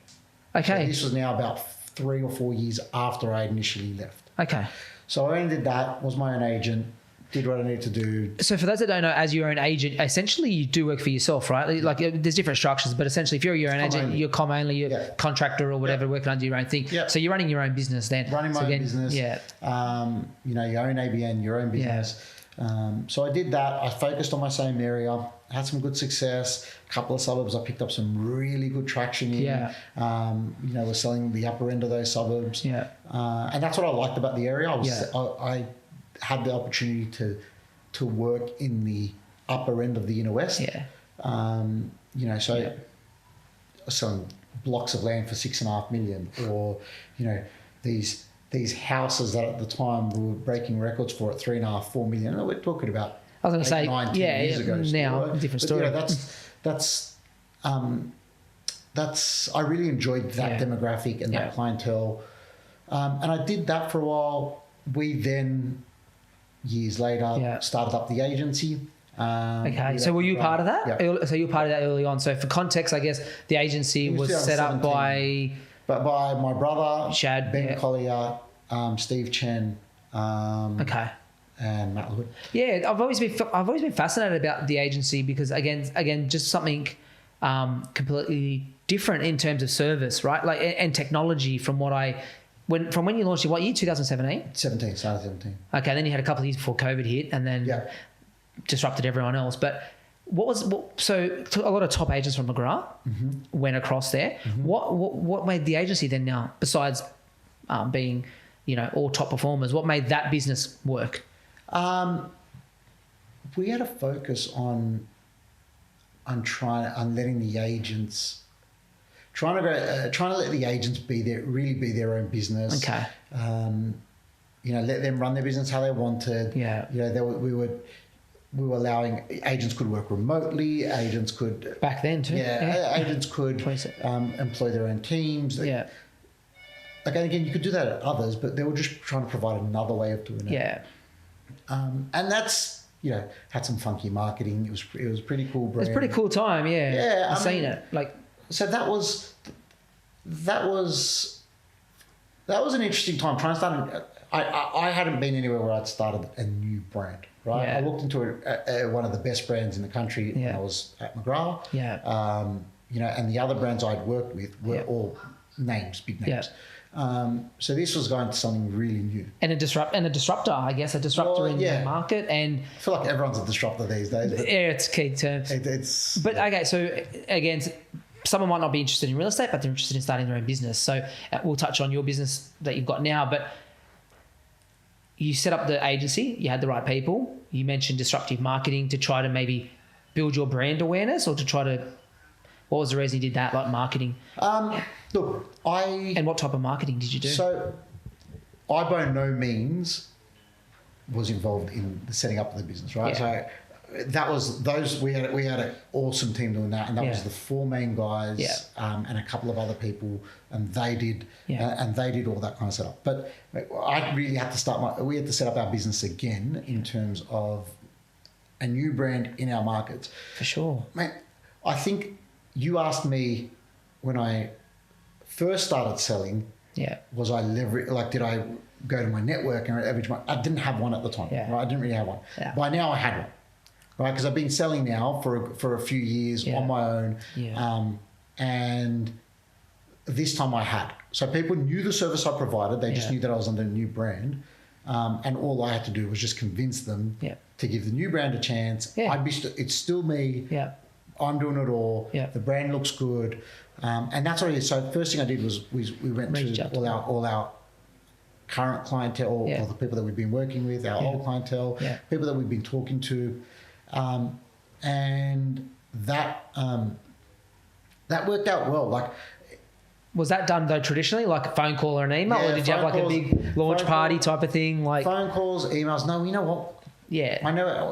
Okay. So this was now about 3 or 4 years after I initially left. Okay. So I did that, was my own agent, did what I needed to do. So for those that don't know, as your own agent, essentially you do work for yourself, right? Like there's different structures, but essentially if you're your own agent, you're com only, you're contractor or whatever, working under your own thing. Yeah. So you're running your own business then. Running my own business. Yeah. You know, your own ABN, your own business. So I did that. I focused on my same area, had some good success. A couple of suburbs I picked up some really good traction in. Yeah. You know, we're selling the upper end of those suburbs. Yeah. And that's what I liked about the area. I had the opportunity to work in the upper end of the inner west. Yeah. You know, so I was selling blocks of land for $6.5 million, or you know, these houses that at the time we were breaking records for at $3.5-4 million. And we're talking about I was going to say 9-10 years ago. Now different story. But, you know, that's I really enjoyed that demographic and that clientele, and I did that for a while. We then, years later, started up the agency. Okay, so were you part of that? Yeah. So you were part of that early on. So for context, I guess the agency was set up by my brother, Shad, Ben Collier, Steve Chen, and Matt Wood. Yeah, I've always been fascinated about the agency because again, just something completely different in terms of service, right? Like and technology from when you launched it. What year? 2017. Started 17. Okay, then you had a couple of years before COVID hit, and then disrupted everyone else. But so a lot of top agents from McGrath went across there. What made the agency then now, besides being, you know, all top performers, what made that business work? We had a focus on letting the agents, trying to let the agents be their own business. Okay. You know, let them run their business how they wanted. Yeah. You know, we were allowing agents could work remotely. Agents could back then too. Yeah. Agents could employ their own teams. Like, again, you could do that at others, but they were just trying to provide another way of doing it. Yeah. And that's, you know, had some funky marketing. It was a pretty cool brand. It's a pretty cool time. Yeah. Yeah. I've seen it. Like, so that was an interesting time trying to start. I hadn't been anywhere where I'd started a new brand, right? Yeah. I walked into one of the best brands in the country when I was at McGrath. Yeah. You know, and the other brands I'd worked with were all big names. Yeah. So this was going to something really new. And a disruptor, I guess, in the market. And I feel like everyone's a disruptor these days. It's key terms. But okay, so again, someone might not be interested in real estate, but they're interested in starting their own business. So we'll touch on your business that you've got now, but you set up the agency, you had the right people. You mentioned disruptive marketing to try to maybe build your brand awareness, or to try to, what was the reason you did that, like marketing? Look, and what type of marketing did you do? So I by no means was involved in the setting up of the business, right? Yeah. So that was we had an awesome team doing that, and that was the four main guys and a couple of other people, and they did all that kind of setup. But I really had to we had to set up our business again in terms of a new brand in our markets. For sure. Man, I think you asked me when I first started selling, was I did I go to my network and average my, I didn't have one at the time, right? I didn't really have one. Yeah. By now I had one, right? Because I've been selling now for a few years on my own. Yeah. And this time I had. So people knew the service I provided. They just knew that I was under a new brand. And all I had to do was just convince them to give the new brand a chance. Yeah. It's still me. Yeah. I'm doing it all. Yeah. The brand looks good. And that's what it is. So the first thing I did was we went to all our current clientele, or the people that we've been working with, our old clientele, people that we've been talking to. And that worked out well. Like, was that done though traditionally, like a phone call or an email, or did you have like a big launch party type of thing? Like phone calls, emails. No, you know what? Yeah,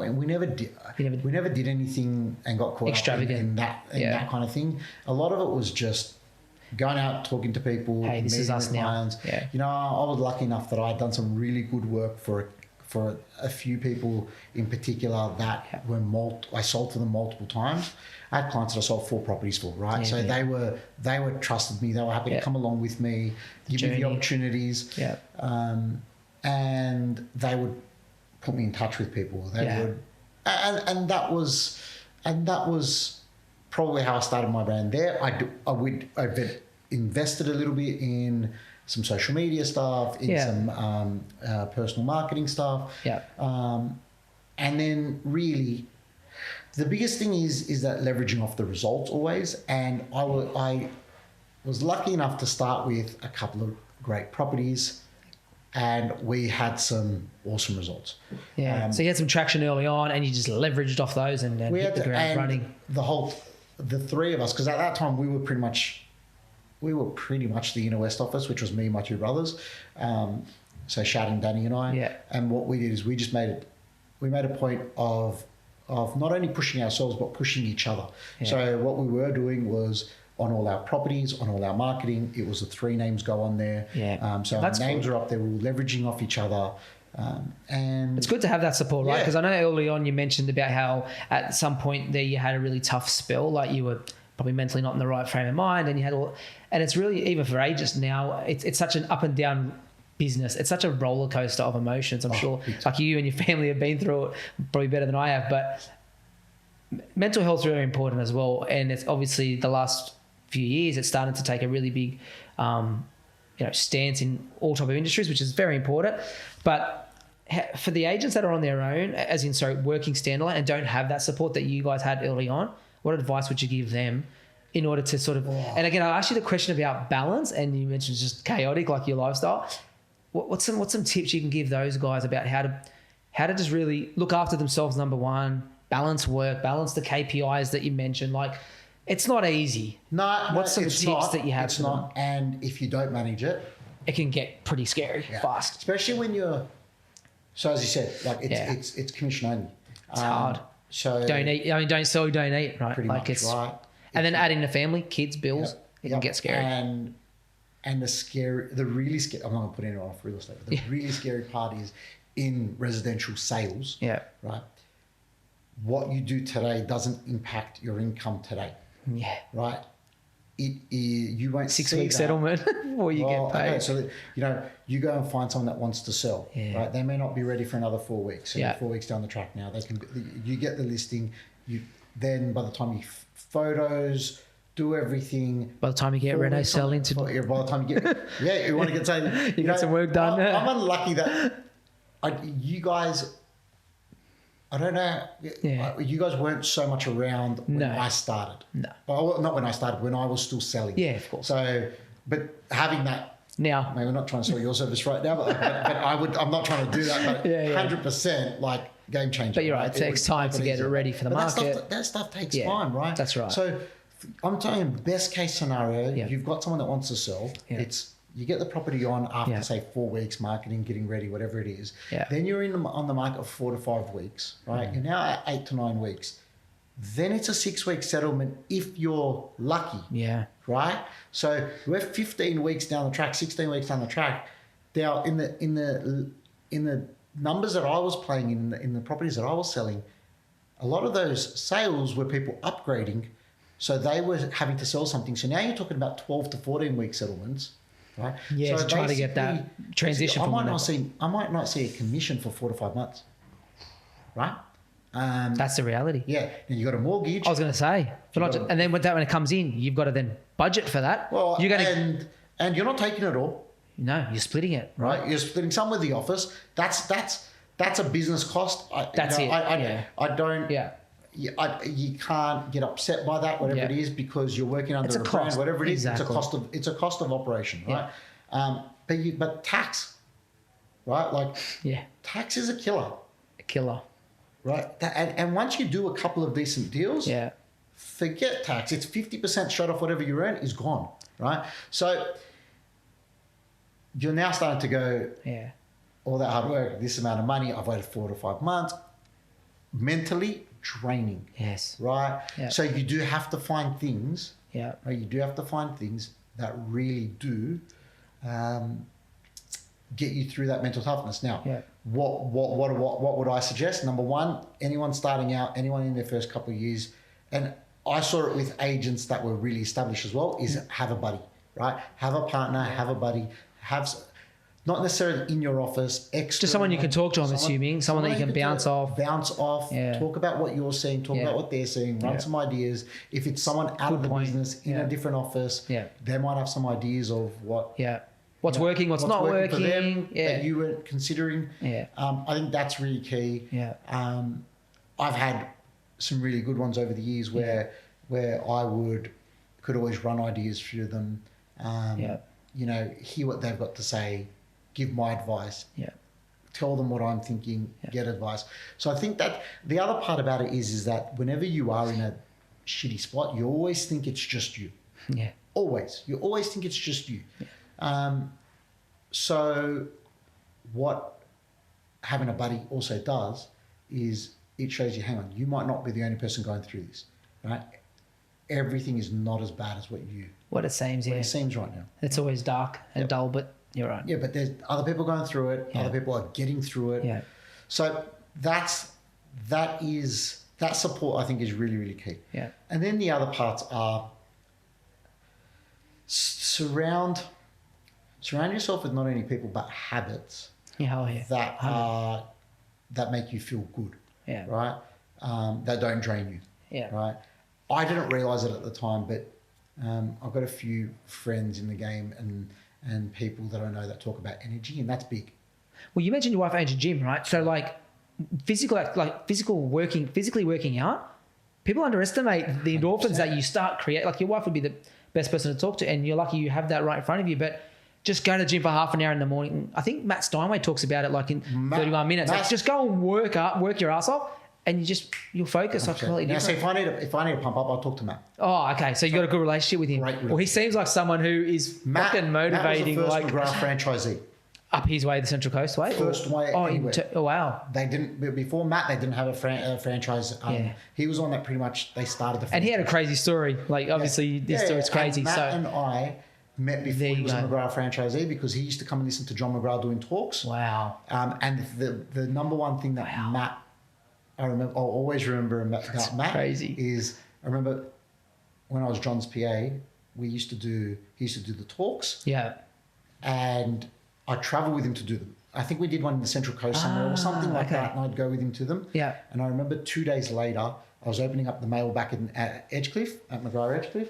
we never did anything and got caught extravagant in that kind of thing. A lot of it was just going out, talking to people. Hey, this is us now. Clients. Yeah. You know, I was lucky enough that I had done some really good work for a few people in particular that were I sold to them multiple times. I had clients that I sold 4 properties for, right? Yeah, so they were trusted me. They were happy to come along with me, give me the opportunities. Yeah. and they would put me in touch with people. They would, and that was probably how I started my brand there. I've invested a little bit in some social media stuff, in some personal marketing stuff. Yeah. And then really, the biggest thing is that leveraging off the results always. And I was lucky enough to start with a couple of great properties, and we had some awesome results. Yeah. So you had some traction early on, and you just leveraged off those and hit the ground running. The three of us, because at that time we were pretty much the Inner West office, which was me and my two brothers. So Shad and Danny and I. Yeah. And what we did is we made a point of not only pushing ourselves but pushing each other. Yeah. So what we were doing was on all our properties, on all our marketing, it was the three names go on there. Yeah. So our names are up there. We were leveraging off each other. And it's good to have that support, right? Because I know early on you mentioned about how at some point there you had a really tough spell, like you were probably mentally not in the right frame of mind, and you had and it's really, even for agents now, it's such an up and down business. It's such a roller coaster of emotions. I'm sure like you and your family have been through it probably better than I have, but mental health is really important as well. And it's obviously the last few years it's started to take a really big stance in all type of industries, which is very important. But for the agents that are on their own, working standalone and don't have that support that you guys had early on, what advice would you give them in order to sort of, and again, I asked you the question about balance, and you mentioned it's just chaotic, like your lifestyle. What's some tips you can give those guys about how to just really look after themselves, number one, balance work, balance the KPIs that you mentioned? Like, it's not easy. What's some tips that you have? It's not, and if you don't manage it, it can get pretty scary fast. Especially when you're, so as you said, like it's commission only. It's hard. So don't eat. I mean, don't sell, don't eat, right? Pretty like much, right. And then add in the family, kids, bills. It can get scary. And the really scary, I'm not going to put anyone off real estate, but the really scary part is in residential sales. Yeah. Right. What you do today doesn't impact your income today. Yeah. Right. You won't 6 week settlement before you get paid. Okay, so you go and find someone that wants to sell. Yeah. Right. They may not be ready for another 4 weeks. So you're 4 weeks down the track now. You get the listing. Then by the time you photos, do everything. By the time you get Renosell into. By the time you get, you want to get something. you get some work done. I'm unlucky that you guys. I don't know. Yeah. You guys weren't so much around when I started. No. Well, not when I started, when I was still selling. Yeah, of course. So, but having that now, maybe we're not trying to sell your service right now, but I'm not trying to do that. But 100% like game changer. But you're right. It takes time to get it ready for the market. That stuff takes time, right? That's right. So I'm telling you, best case scenario, you've got someone that wants to sell. Yeah. You get the property on after say 4 weeks, marketing, getting ready, whatever it is. Yeah. Then you're on the market for 4 to 5 weeks, right? You're now at 8 to 9 weeks. Then it's a 6 week settlement if you're lucky. Yeah. Right? So we're 15 weeks down the track, 16 weeks down the track. Now in the numbers that I was playing in the properties that I was selling, a lot of those sales were people upgrading. So they were having to sell something. So now you're talking about 12 to 14 week settlements. Right? Yeah, so trying to get that transition. I might not see a commission for 4 to 5 months, right? That's the reality. Yeah, and you got a mortgage. I was going to say, and then when it comes in, you've got to then budget for that. Well, and you're not taking it all. No, you're splitting it, right? You're splitting some with the office. That's a business cost. I don't. Yeah. You can't get upset by that, whatever it is, because you're working under a brand, whatever it is. Exactly. It's a cost of operation, right? But tax, right? Like tax is a killer. A killer, right? And once you do a couple of decent deals, forget tax. It's 50% shut off whatever you earn is gone, right? So you're now starting to go, all that hard work, this amount of money. I've waited 4 to 5 months. Mentally draining. Yes. Right? Yep. So you do have to find things. Yeah. Right? You do have to find things that really do get you through that mental toughness. Now, what would I suggest? Number one, anyone starting out, anyone in their first couple of years, and I saw it with agents that were really established as well, is have a buddy, right? Have a partner, have a buddy, not necessarily in your office, extra. Just someone you can talk to, I'm assuming. Someone that you can bounce off. Bounce off, talk about what you're seeing, talk about what they're seeing, run some ideas. If it's someone out of the business in a different office, they might have some ideas of what... What's working, what's not working. For them that you weren't considering. I think that's really key. I've had some really good ones over the years where I could always run ideas through them. You know, hear what they've got to say, give my advice, tell them what I'm thinking, get advice. So I think that the other part about it is that whenever you are in a shitty spot, you always think it's just you. Always. You always think it's just you. So what having a buddy also does is it shows you, hang on, you might not be the only person going through this, right? Everything is not as bad as what it seems right now. It's always dark and dull, but you're right. Yeah, but there's other people going through it. Other people are getting through it. So that support I think is really, really key. And then the other parts are surround yourself with not only people but habits that make you feel good. Right. That don't drain you. Right. I didn't realize it at the time, but I've got a few friends in the game and people that I know that talk about energy, and that's big. Well, you mentioned your wife owns a gym, right? So like physically working out, people underestimate the endorphins that you start create. Like your wife would be the best person to talk to, and you're lucky you have that right in front of you. But just go to the gym for half an hour in the morning. I think Matt Steinway talks about it like in 31 minutes. Like just go and work your ass off, and you'll focus like completely different. So if I need to pump up, I'll talk to Matt. Oh, okay. So you got a good relationship with him. Well, he seems like someone who is fucking motivating. Matt was the first McGrath franchisee. Up his way, the Central Coast way? First way anywhere. Oh, wow. They didn't, before Matt, they didn't have a franchise. He was on that pretty much, they started the franchise. And he had a crazy story. Like, obviously, this story's crazy. And Matt and I met before he was a McGrath franchisee because he used to come and listen to John McGrath doing talks. Wow. And the number one thing that Matt, I'll always remember about Matt crazy. Is, I remember when I was John's PA, he used to do the talks. Yeah. And I travel with him to do them. I think we did one in the Central Coast somewhere or something like that, and I'd go with him to them. Yeah. And I remember 2 days later, I was opening up the mail back at Edgecliff, at McGrath Edgecliff,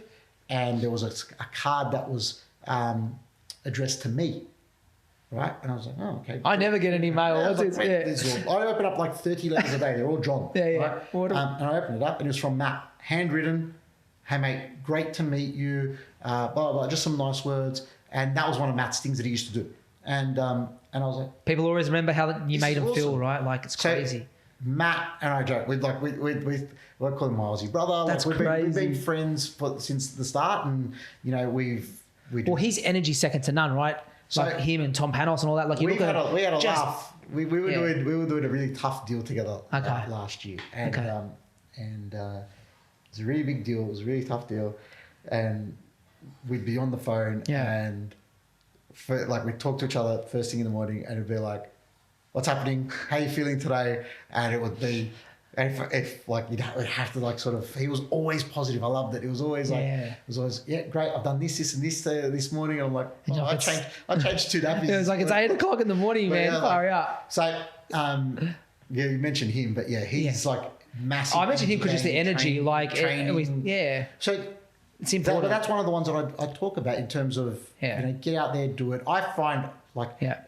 and there was a card that was addressed to me, right? And I was like, oh, okay. I never get any mail. I open up like 30 letters a day. They're all John. Right? And I opened it up, and it was from Matt, handwritten. Hey, mate, great to meet you. Blah, blah, blah, just some nice words. And that was one of Matt's things that he used to do. And I was like, people always remember how you made them feel, right? Like it's crazy. So Matt and I joke, we call him my Aussie brother. That's like crazy. We've been friends since the start, and you know well, his energy second to none, right? So like him and Tom Panos and all that. Like we had a laugh. We were doing a really tough deal together last year, and it was a really big deal. It was a really tough deal, and we'd be on the phone and. We'd talk to each other first thing in the morning, and it'd be like, "What's happening? How are you feeling today?" And it would be, if we'd have to like sort of. He was always positive. I loved it. It was always like, great. I've done this, and this this morning. And I'm like, I changed 2 nappies. It was like it's 8 o'clock in the morning, man. Hurry up. So, you mentioned him, but he's like massive. I mentioned him because just the energy, training. So. It's important. But that's one of the ones that I talk about in terms of get out there, do it. I find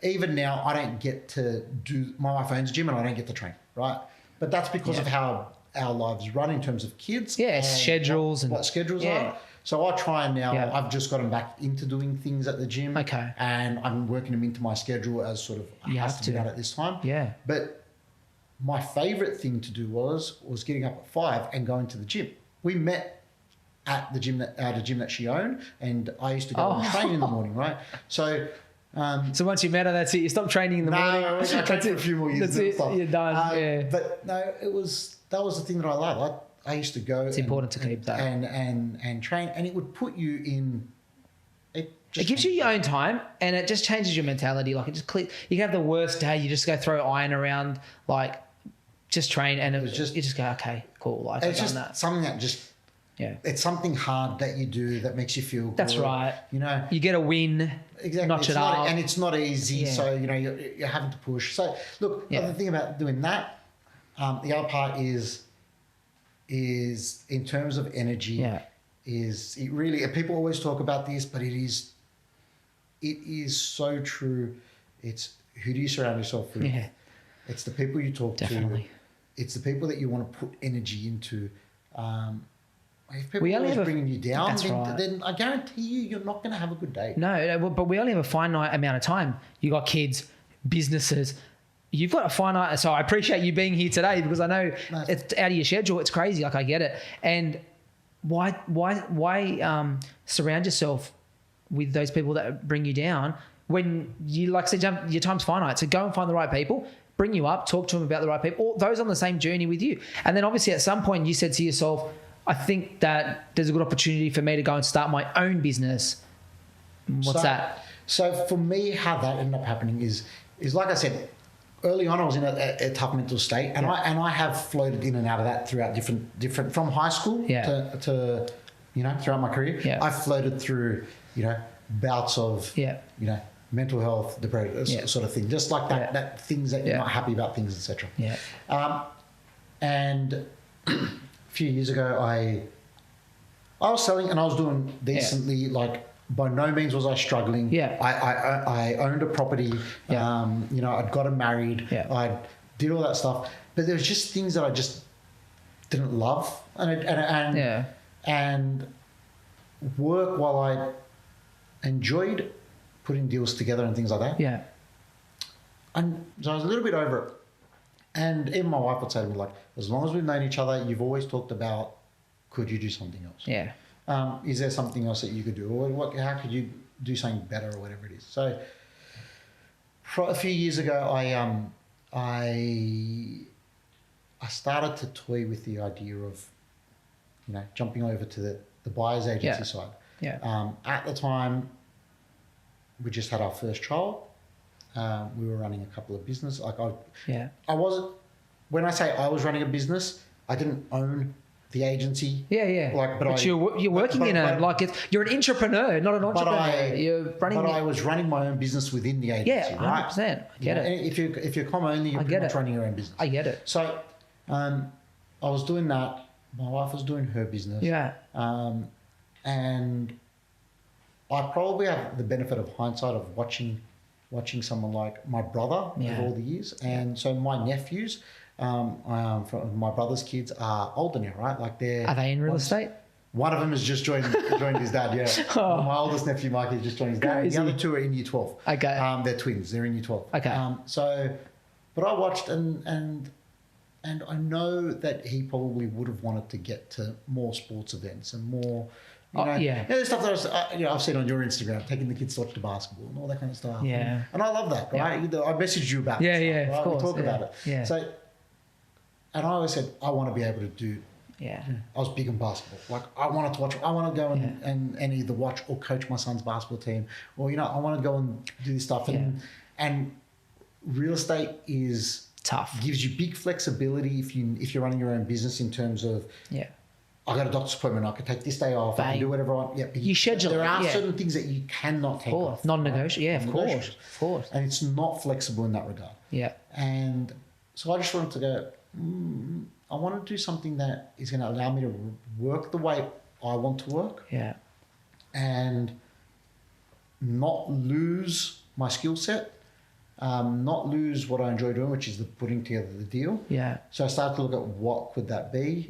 even now I don't get to do my wife owns a gym and I don't get to train, right? But that's because of how our lives run in terms of kids. Yeah, schedules and what schedules are. So I try and now I've just gotten back into doing things at the gym. Okay. And I'm working them into my schedule as sort of I have to be out at this time. Yeah. But my favourite thing to do was getting up at 5 and going to the gym. We met at a gym that she owned, and I used to go and train in the morning, right? So so once you met her, that's it. You stop training in the morning. I trained for a few more years. That's it. You're done. But no, that was the thing that I love. I used to go. It's important to keep that and train, and it would put you in. It gives you your own time, and it just changes your mentality. Like it just clicks. You can have the worst day. You just go throw iron around, like just train, and you just go, okay, cool. Like it's I've just done that. Something that just Yeah. It's something hard that you do that makes you feel good. That's right. You know, you get a win. Exactly. Notch it up. And it's not easy. So, you know, you're having to push. So look, the thing about doing that, the other part is in terms of energy, is it really, people always talk about this, but it is so true. It's who do you surround yourself with? Yeah. It's the people you talk to. It's the people that you want to put energy into. If people are always bringing you down, then I guarantee you're not going to have a good day. No, but we only have a finite amount of time. You got kids, businesses. You've got a finite. So I appreciate you being here today because I know it's out of your schedule. It's crazy. Like I get it. And why surround yourself with those people that bring you down when you, like I said, your time's finite. So go and find the right people. Bring you up. Talk to them about the right people. Or those on the same journey with you. And then obviously at some point you said to yourself, I think that there's a good opportunity for me to go and start my own business. What's that? So for me, how that ended up happening is like I said, early on I was in a tough mental state, and I have floated in and out of that throughout different from high school to you know, throughout my career. I floated through, you know, bouts of you know, mental health, depression, sort of thing, just like that things that you're not happy about, things, etc. And a few years ago, I was selling and I was doing decently. Like by no means was I struggling. I owned a property. You know, I'd gotten married. I did all that stuff, but there was just things that I just didn't love, and work while I enjoyed putting deals together and things like that. And so I was a little bit over it. And even my wife would say to me, like, as long as we've known each other, you've always talked about, could you do something else? Is there something else that you could do? Or how could you do something better or whatever it is? So a few years ago, I started to toy with the idea of, you know, jumping over to the buyer's agency side. At the time, we just had our first child. We were running a couple of businesses. Like I wasn't. When I say I was running a business, I didn't own the agency. Like, but you're working you're an entrepreneur, not an entrepreneur. You're running. But I was running my own business within the agency. 100%. I get it. If you're com only, you're pretty much running your own business. I get it. So, I was doing that. My wife was doing her business. And I probably have the benefit of hindsight of watching someone like my brother of all the years. And so my nephews, from my brother's kids are older now, right? Like are they in real estate? One of them has just joined his dad, My oldest nephew, Mike, has just joined his dad. The other two are in year 12. They're twins. They're in year 12. But I watched and I know that he probably would have wanted to get to more sports events and more... You know, the stuff that I've seen on your Instagram, taking the kids to watch the basketball and all that kind of stuff. And I love that, right? I messaged you about it. Of course. We talk about it. So, and I always said, I want to be able to do. I was big on basketball. Like I wanted to watch. I want to go and either watch or coach my son's basketball team, or you know, I want to go and do this stuff. And real estate is tough. Gives you big flexibility if you're running your own business in terms of I got a doctor's appointment. I could take this day off. I can do whatever I want. You schedule. There are certain things that you cannot take off. Non-negotiable. Of course. And it's not flexible in that regard. And so I just wanted to go. I want to do something that is going to allow me to work the way I want to work. And not lose my skill set. Not lose what I enjoy doing, which is the putting together the deal. So I started to look at what could that be.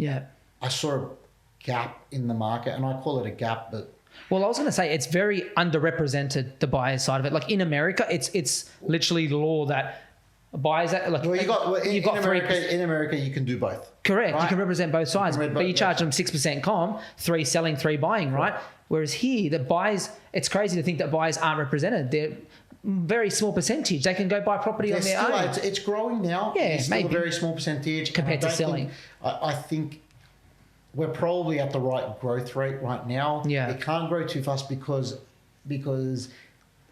I saw a gap in the market, and I call it a gap, but well, I was going to say it's very underrepresented, the buyer side of it. Like in America, it's literally law that buyers like in America you can do both. Correct, right? You can represent both sides, but you charge them 6% com, 3 selling, 3 buying, right? Whereas here, the buyers, it's crazy to think that buyers aren't represented. They're very small percentage. They can go buy property on their own. It's growing now. It's still a very small percentage compared to selling. I think we're probably at the right growth rate right now. It can't grow too fast because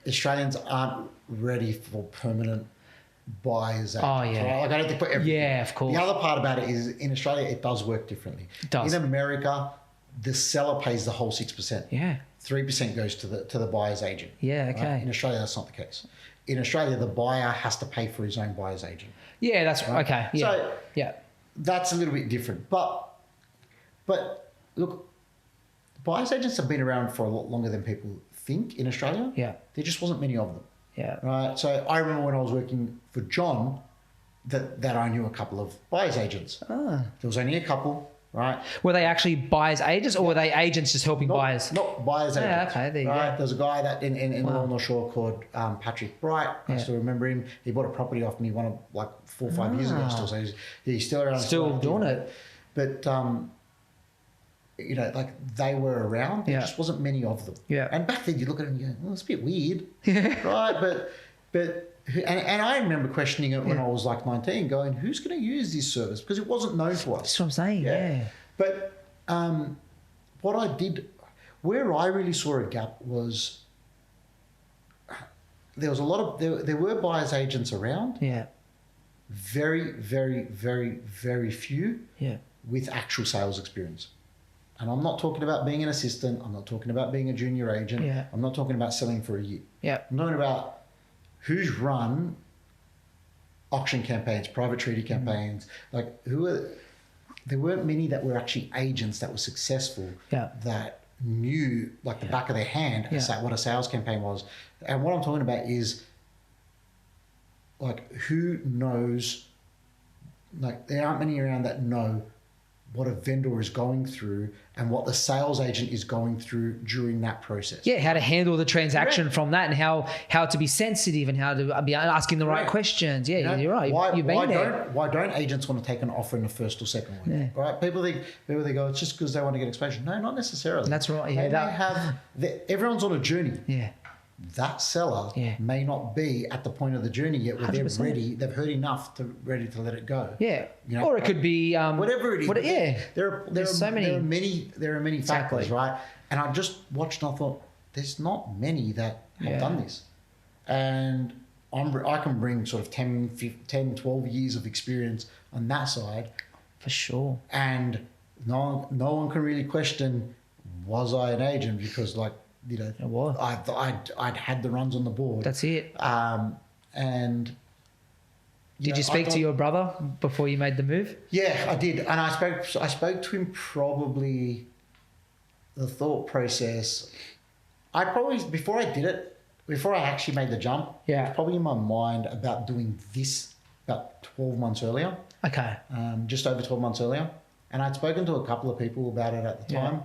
Australians aren't ready for permanent buyers. Like I don't think for everything. Of course. The other part about it is in Australia it does work differently. It does. In America, the seller pays the whole 6%. Yeah. 3% goes to the buyer's agent. Yeah, okay. Right? In Australia, that's not the case. In Australia, the buyer has to pay for his own buyer's agent. Yeah, that's right. Okay. Yeah. So yeah, that's a little bit different. But look, buyer's agents have been around for a lot longer than people think in Australia. Yeah. There just wasn't many of them. Yeah. Right. So I remember when I was working for John that I knew a couple of buyer's agents. Ah. There was only a couple. Right. Were they actually buyers agents, or were they agents just helping buyers? Not buyers agents. Yeah, okay, there you go. There's a guy that in the North Shore called Patrick Bright. I still remember him. He bought a property off me like 4 or 5 years ago still. So he's still around. Still doing it. But like they were around. There just wasn't many of them. Yeah. And back then you look at them and you go, well, it's a bit weird. Yeah. Right. But and I remember questioning it when I was like 19, going, who's going to use this service? Because it wasn't known to us. That's what I'm saying, yeah. But what I did, where I really saw a gap was there was a lot of, there were buyer's agents around. Yeah. Very, very, very, very few with actual sales experience. And I'm not talking about being an assistant. I'm not talking about being a junior agent. Yeah. I'm not talking about selling for a year. Yeah. I'm talking about who's run auction campaigns, private treaty campaigns, like there weren't many that were actually agents that were successful that knew like the back of their hand what a sales campaign was. And what I'm talking about is like who knows, like there aren't many around that know what a vendor is going through and what the sales agent is going through during that process. Yeah, how to handle the transaction from that, and how to be sensitive and how to be asking the right questions. Yeah, you're right. Why don't agents want to take an offer in the first or second week? Yeah. Right? People think, oh, it's just because they want to get exposure. No, not necessarily. That's right. Yeah, everyone's on a journey. Yeah. That seller may not be at the point of the journey yet where 100%. they're ready, they've heard enough to ready to let it go. Yeah. Or it could be whatever it is. There are many factors, right? And I just watched and I thought, there's not many that have done this. And I can bring sort of 10, 12 years of experience on that side. For sure. And no one can really question, was I an agent? Because like, I'd had the runs on the board. That's it. And did you speak to your brother before you made the move? Yeah, I did, and I spoke to him probably. The thought process, before I actually made the jump, it was probably in my mind about doing this about 12 months earlier. Okay. Just over 12 months earlier, and I'd spoken to a couple of people about it at the time.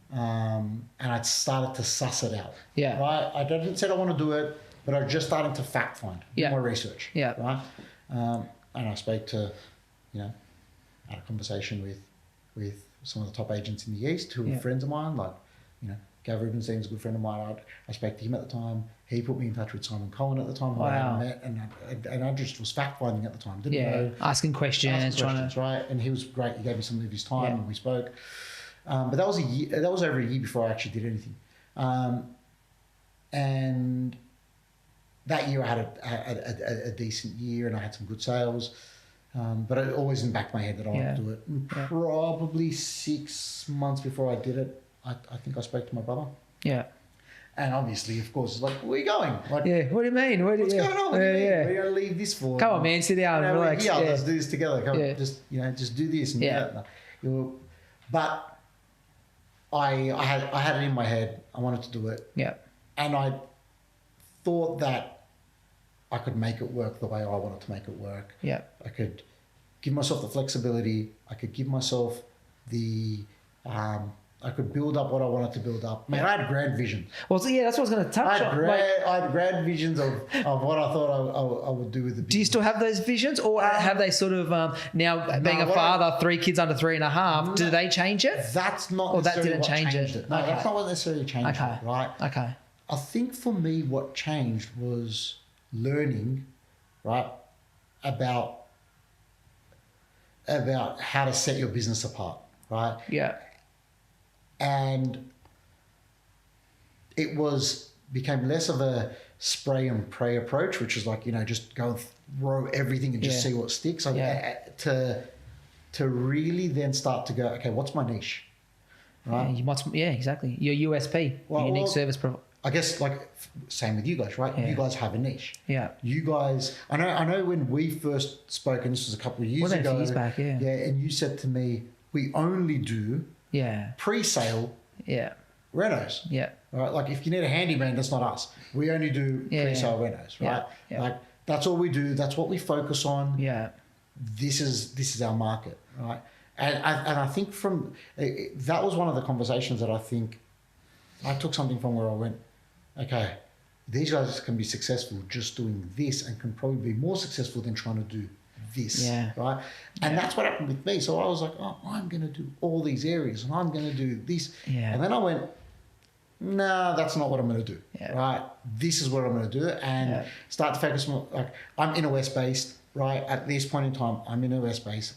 And I'd started to suss it out. Yeah. Right. I didn't say I want to do it, but I just started to fact find, do my research. Yeah. Right. And I spoke to, had a conversation with some of the top agents in the East who were friends of mine, like, Gav Rubenstein's a good friend of mine. I spoke to him at the time. He put me in touch with Simon Cohen at the time. Wow. I hadn't met, and I just was fact finding at the time. Didn't know. Asking questions, right. And he was great. He gave me some of his time and we spoke. But that was a year. That was over a year before I actually did anything, and that year I had a decent year and I had some good sales, but it always in the back of my head that I wanted to do it. And probably 6 months before I did it, I think I spoke to my brother. Yeah. And obviously, of course, it's like, where are you going? Like, what do you mean? What's going on? What do you mean? Where are you going to leave this for? Come on, man, sit down and relax. Let's do this together. Come on, just do this and do that. But I had it in my head. I wanted to do it. Yeah. And I thought that I could make it work the way I wanted to make it work. Yeah. I could give myself the flexibility. I could give myself the I could build up what I wanted to build up. Man, I had grand vision. Well, so that's what I was going to touch on. I had grand visions of what I thought I would do with the business. Do you still have those visions, or have they sort of now being a father, 3 kids under 3.5? Do they change it? That's not. Or that didn't change it. No, that's not what necessarily changed it. Right. Okay. I think for me, what changed was learning, right, about how to set your business apart, right? Yeah. And it became less of a spray and pray approach, which is like, just go and throw everything and just see what sticks. To really then start to go, okay, what's my niche? right? Exactly. Your USP, unique service provider. I guess like same with you guys, right? You guys have a niche. Yeah. You guys, I know when we first spoke, and this was a couple of years ago. A few years back, yeah. Yeah, and you said to me, we only do pre-sale renos. Yeah. Right? Like if you need a handyman, that's not us. We only do pre-sale renos, right? Yeah. Like that's all we do. That's what we focus on. Yeah. This is our market, right? And I think that was one of the conversations that I think I took something from where I went, okay, these guys can be successful just doing this and can probably be more successful than trying to do this, right? And that's what happened with me. So I was like, oh, I'm going to do all these areas and I'm going to do this. Yeah. And then I went, no, that's not what I'm going to do, right? This is what I'm going to do and start to focus more. Like I'm inner west based, right? At this point in time, I'm inner west based.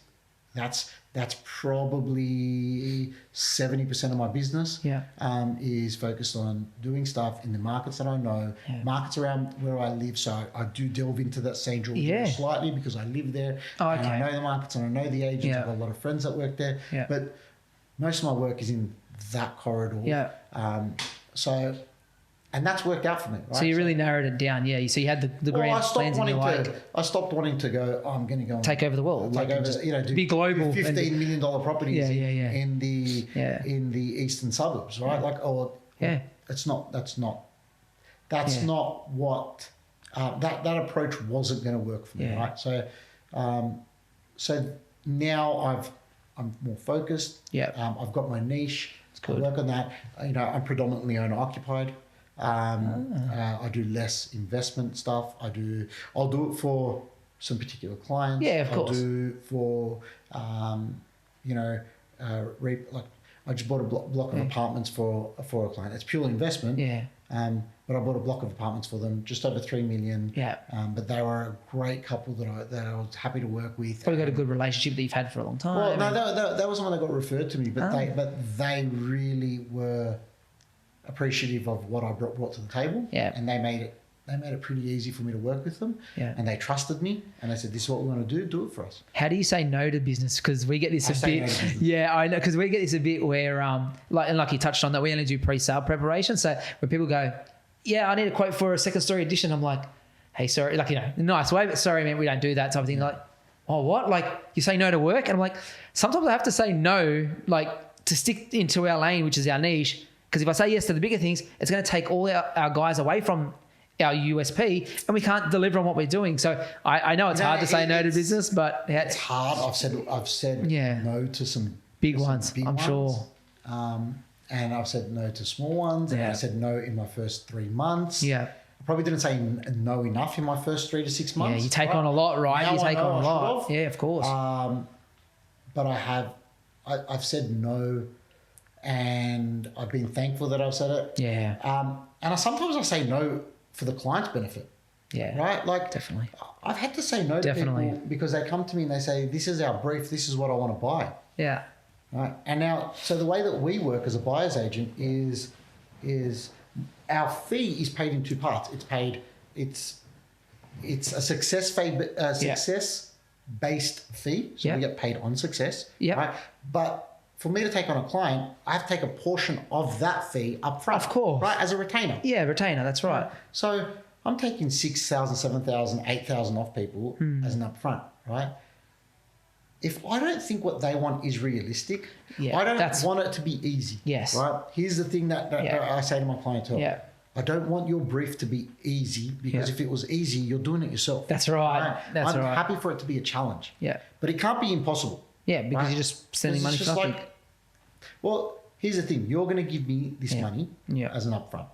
That's probably 70% of my business is focused on doing stuff in the markets that I know, markets around where I live. So I do delve into that St. George slightly because I live there and I know the markets and I know the agents. I've got a lot of friends that work there. Yeah. But most of my work is in that corridor. Yeah. And that's worked out for me. Right? So you really narrowed it down, So you had the grand plans in your like. I stopped wanting to go. Oh, I'm going to go and take over the world, take over. Do be global. $15 million properties in the eastern suburbs, right? It's not. That's not what that approach wasn't going to work for me, right? So, so now I'm more focused. Yeah. I've got my niche. I work on that. I'm predominantly owner occupied. I do less investment stuff. I'll do it for some particular clients. Yeah, of course. I'll do for, I just bought a block of apartments for a client. It's pure investment. Yeah. But I bought a block of apartments for them, just over $3 million. Yeah. But they were a great couple that I was happy to work with. Probably got a good relationship that you've had for a long time. Well, no, that was someone that got referred to me, but they really were appreciative of what I brought to the table. Yeah. And they made it pretty easy for me to work with them. Yeah. And they trusted me and they said, this is what we want to do it for us. How do you say no to business? Because we get this a bit. Yeah, I know, because we get this a bit where like you touched on that, we only do pre-sale preparation. So when people go, I need a quote for a second story addition, I'm like, hey, sorry, nice way, but sorry, man, we don't do that type of thing. Like, oh, what? Like you say no to work? And I'm like, sometimes I have to say no, like to stick into our lane, which is our niche. Because if I say yes to the bigger things, it's going to take all our guys away from our USP and we can't deliver on what we're doing. So I know it's hard to say no to business, but it's hard. I've said no to some big ones, I'm sure. And I've said no to small ones. And I said no in my first 3 months. Yeah. I probably didn't say no enough in my first 3 to 6 months. Yeah, you take on a lot, right? Now you take on a lot. Yeah, of course. But I've said no. And I've been thankful that I've said it. Yeah. And sometimes I say no for the client's benefit. Yeah. Right? Like definitely. I've had to say no to people because they come to me and they say, this is our brief, this is what I want to buy. Yeah. Right. And now, so the way that we work as a buyer's agent is our fee is paid in 2 parts. It's a success based fee. So we get paid on success. Yeah. Right. But for me to take on a client, I have to take a portion of that fee up front. Of course. Right, as a retainer. Yeah, retainer, that's right. So I'm taking 6,000, 7,000, 8,000 off people as an upfront, right? If I don't think what they want is realistic, I don't want it to be easy. Yes. Right? Here's the thing that I say to my clientele. Yeah. I don't want your brief to be easy because if it was easy, you're doing it yourself. That's right. I'm happy for it to be a challenge. Yeah. But it can't be impossible. Yeah, because you're just sending money for nothing. Well, here's the thing. You're going to give me this money as an upfront,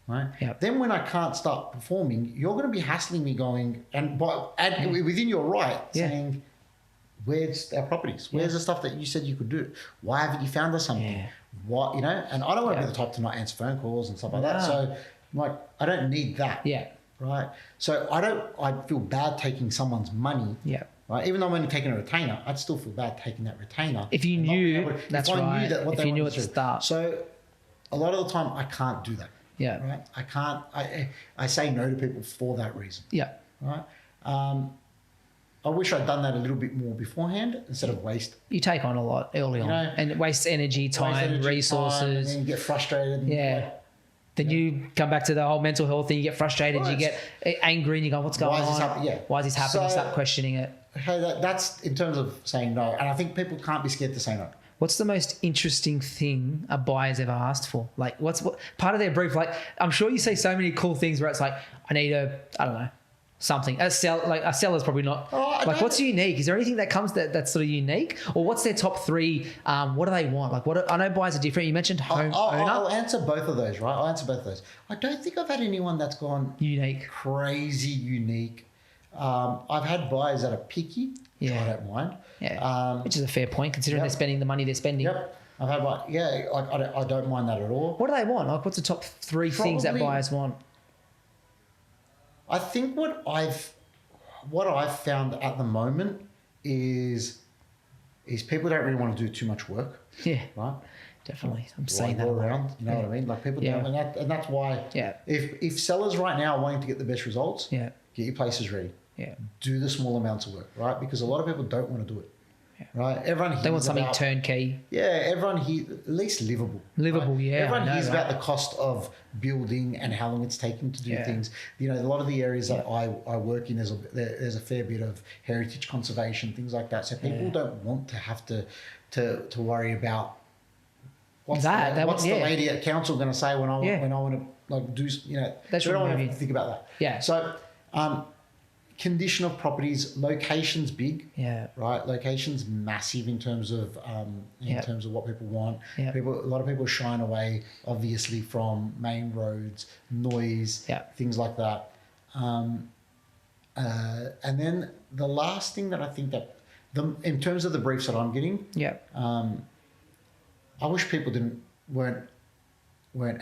right? Yep. Then when I can't start performing, you're going to be hassling me going, and within your right, saying, where's our properties? Where's the stuff that you said you could do? Why haven't you found us something? Yeah. What, and I don't want to be the type to not answer phone calls and stuff like that. So I'm like, I don't need that. Yeah. Right. So I feel bad taking someone's money. Yeah. Right, even though I'm only taking a retainer, I'd still feel bad taking that retainer. If you knew, that's right. If you knew at the start. So a lot of the time, I can't do that. Yeah. Right. I can't. I say no to people for that reason. Yeah. Right. I wish I'd done that a little bit more beforehand instead of waste. You take on a lot early on, and it wastes energy, time, resources. And then you get frustrated. And then you come back to the whole mental health thing. You get frustrated. You get angry, and you go, "What's going on? Why is this happening?" You start questioning it. Okay, that's in terms of saying no, and I think people can't be scared to say no. What's the most interesting thing a buyer's ever asked for? Like, what part of their brief? Like, I'm sure you say so many cool things where it's like, I need I don't know, something. A seller's probably not. What's unique? Is there anything that comes that's sort of unique, or what's their top three? What do they want? Like, I know buyers are different. You mentioned owner. I'll answer both of those, right? I'll answer both of those. I don't think I've had anyone that's gone unique, crazy unique. I've had buyers that are picky. Which I don't mind. Yeah, which is a fair point considering they're spending the money they're spending. Yep. I've had I don't mind that at all. What do they want? Like, what's the top three things that buyers want? I think what I've found at the moment is people don't really want to do too much work. Yeah. Right. Definitely. I'm saying that around. You know what I mean? Like people don't, and that's why. Yeah. If sellers right now are wanting to get the best results, get your places ready. Yeah. Do the small amounts of work, right? Because a lot of people don't want to do it. Yeah. Right? Everyone hears they want something turnkey. Yeah, everyone hears at least livable. Livable, right? Everyone hears about the cost of building and how long it's taken to do things. You know, a lot of the areas that I work in, there's a fair bit of heritage conservation, things like that. So people don't want to have to worry about what's the lady at council going to say when I want to like do, you know, they don't have to think about that. Yeah. So condition of properties, location's big. Yeah. Right. Location's massive in terms of terms of what people want. Yeah. A lot of people shine away, obviously, from main roads, noise, things like that. And then the last thing that I think that in terms of the briefs that I'm getting, I wish people weren't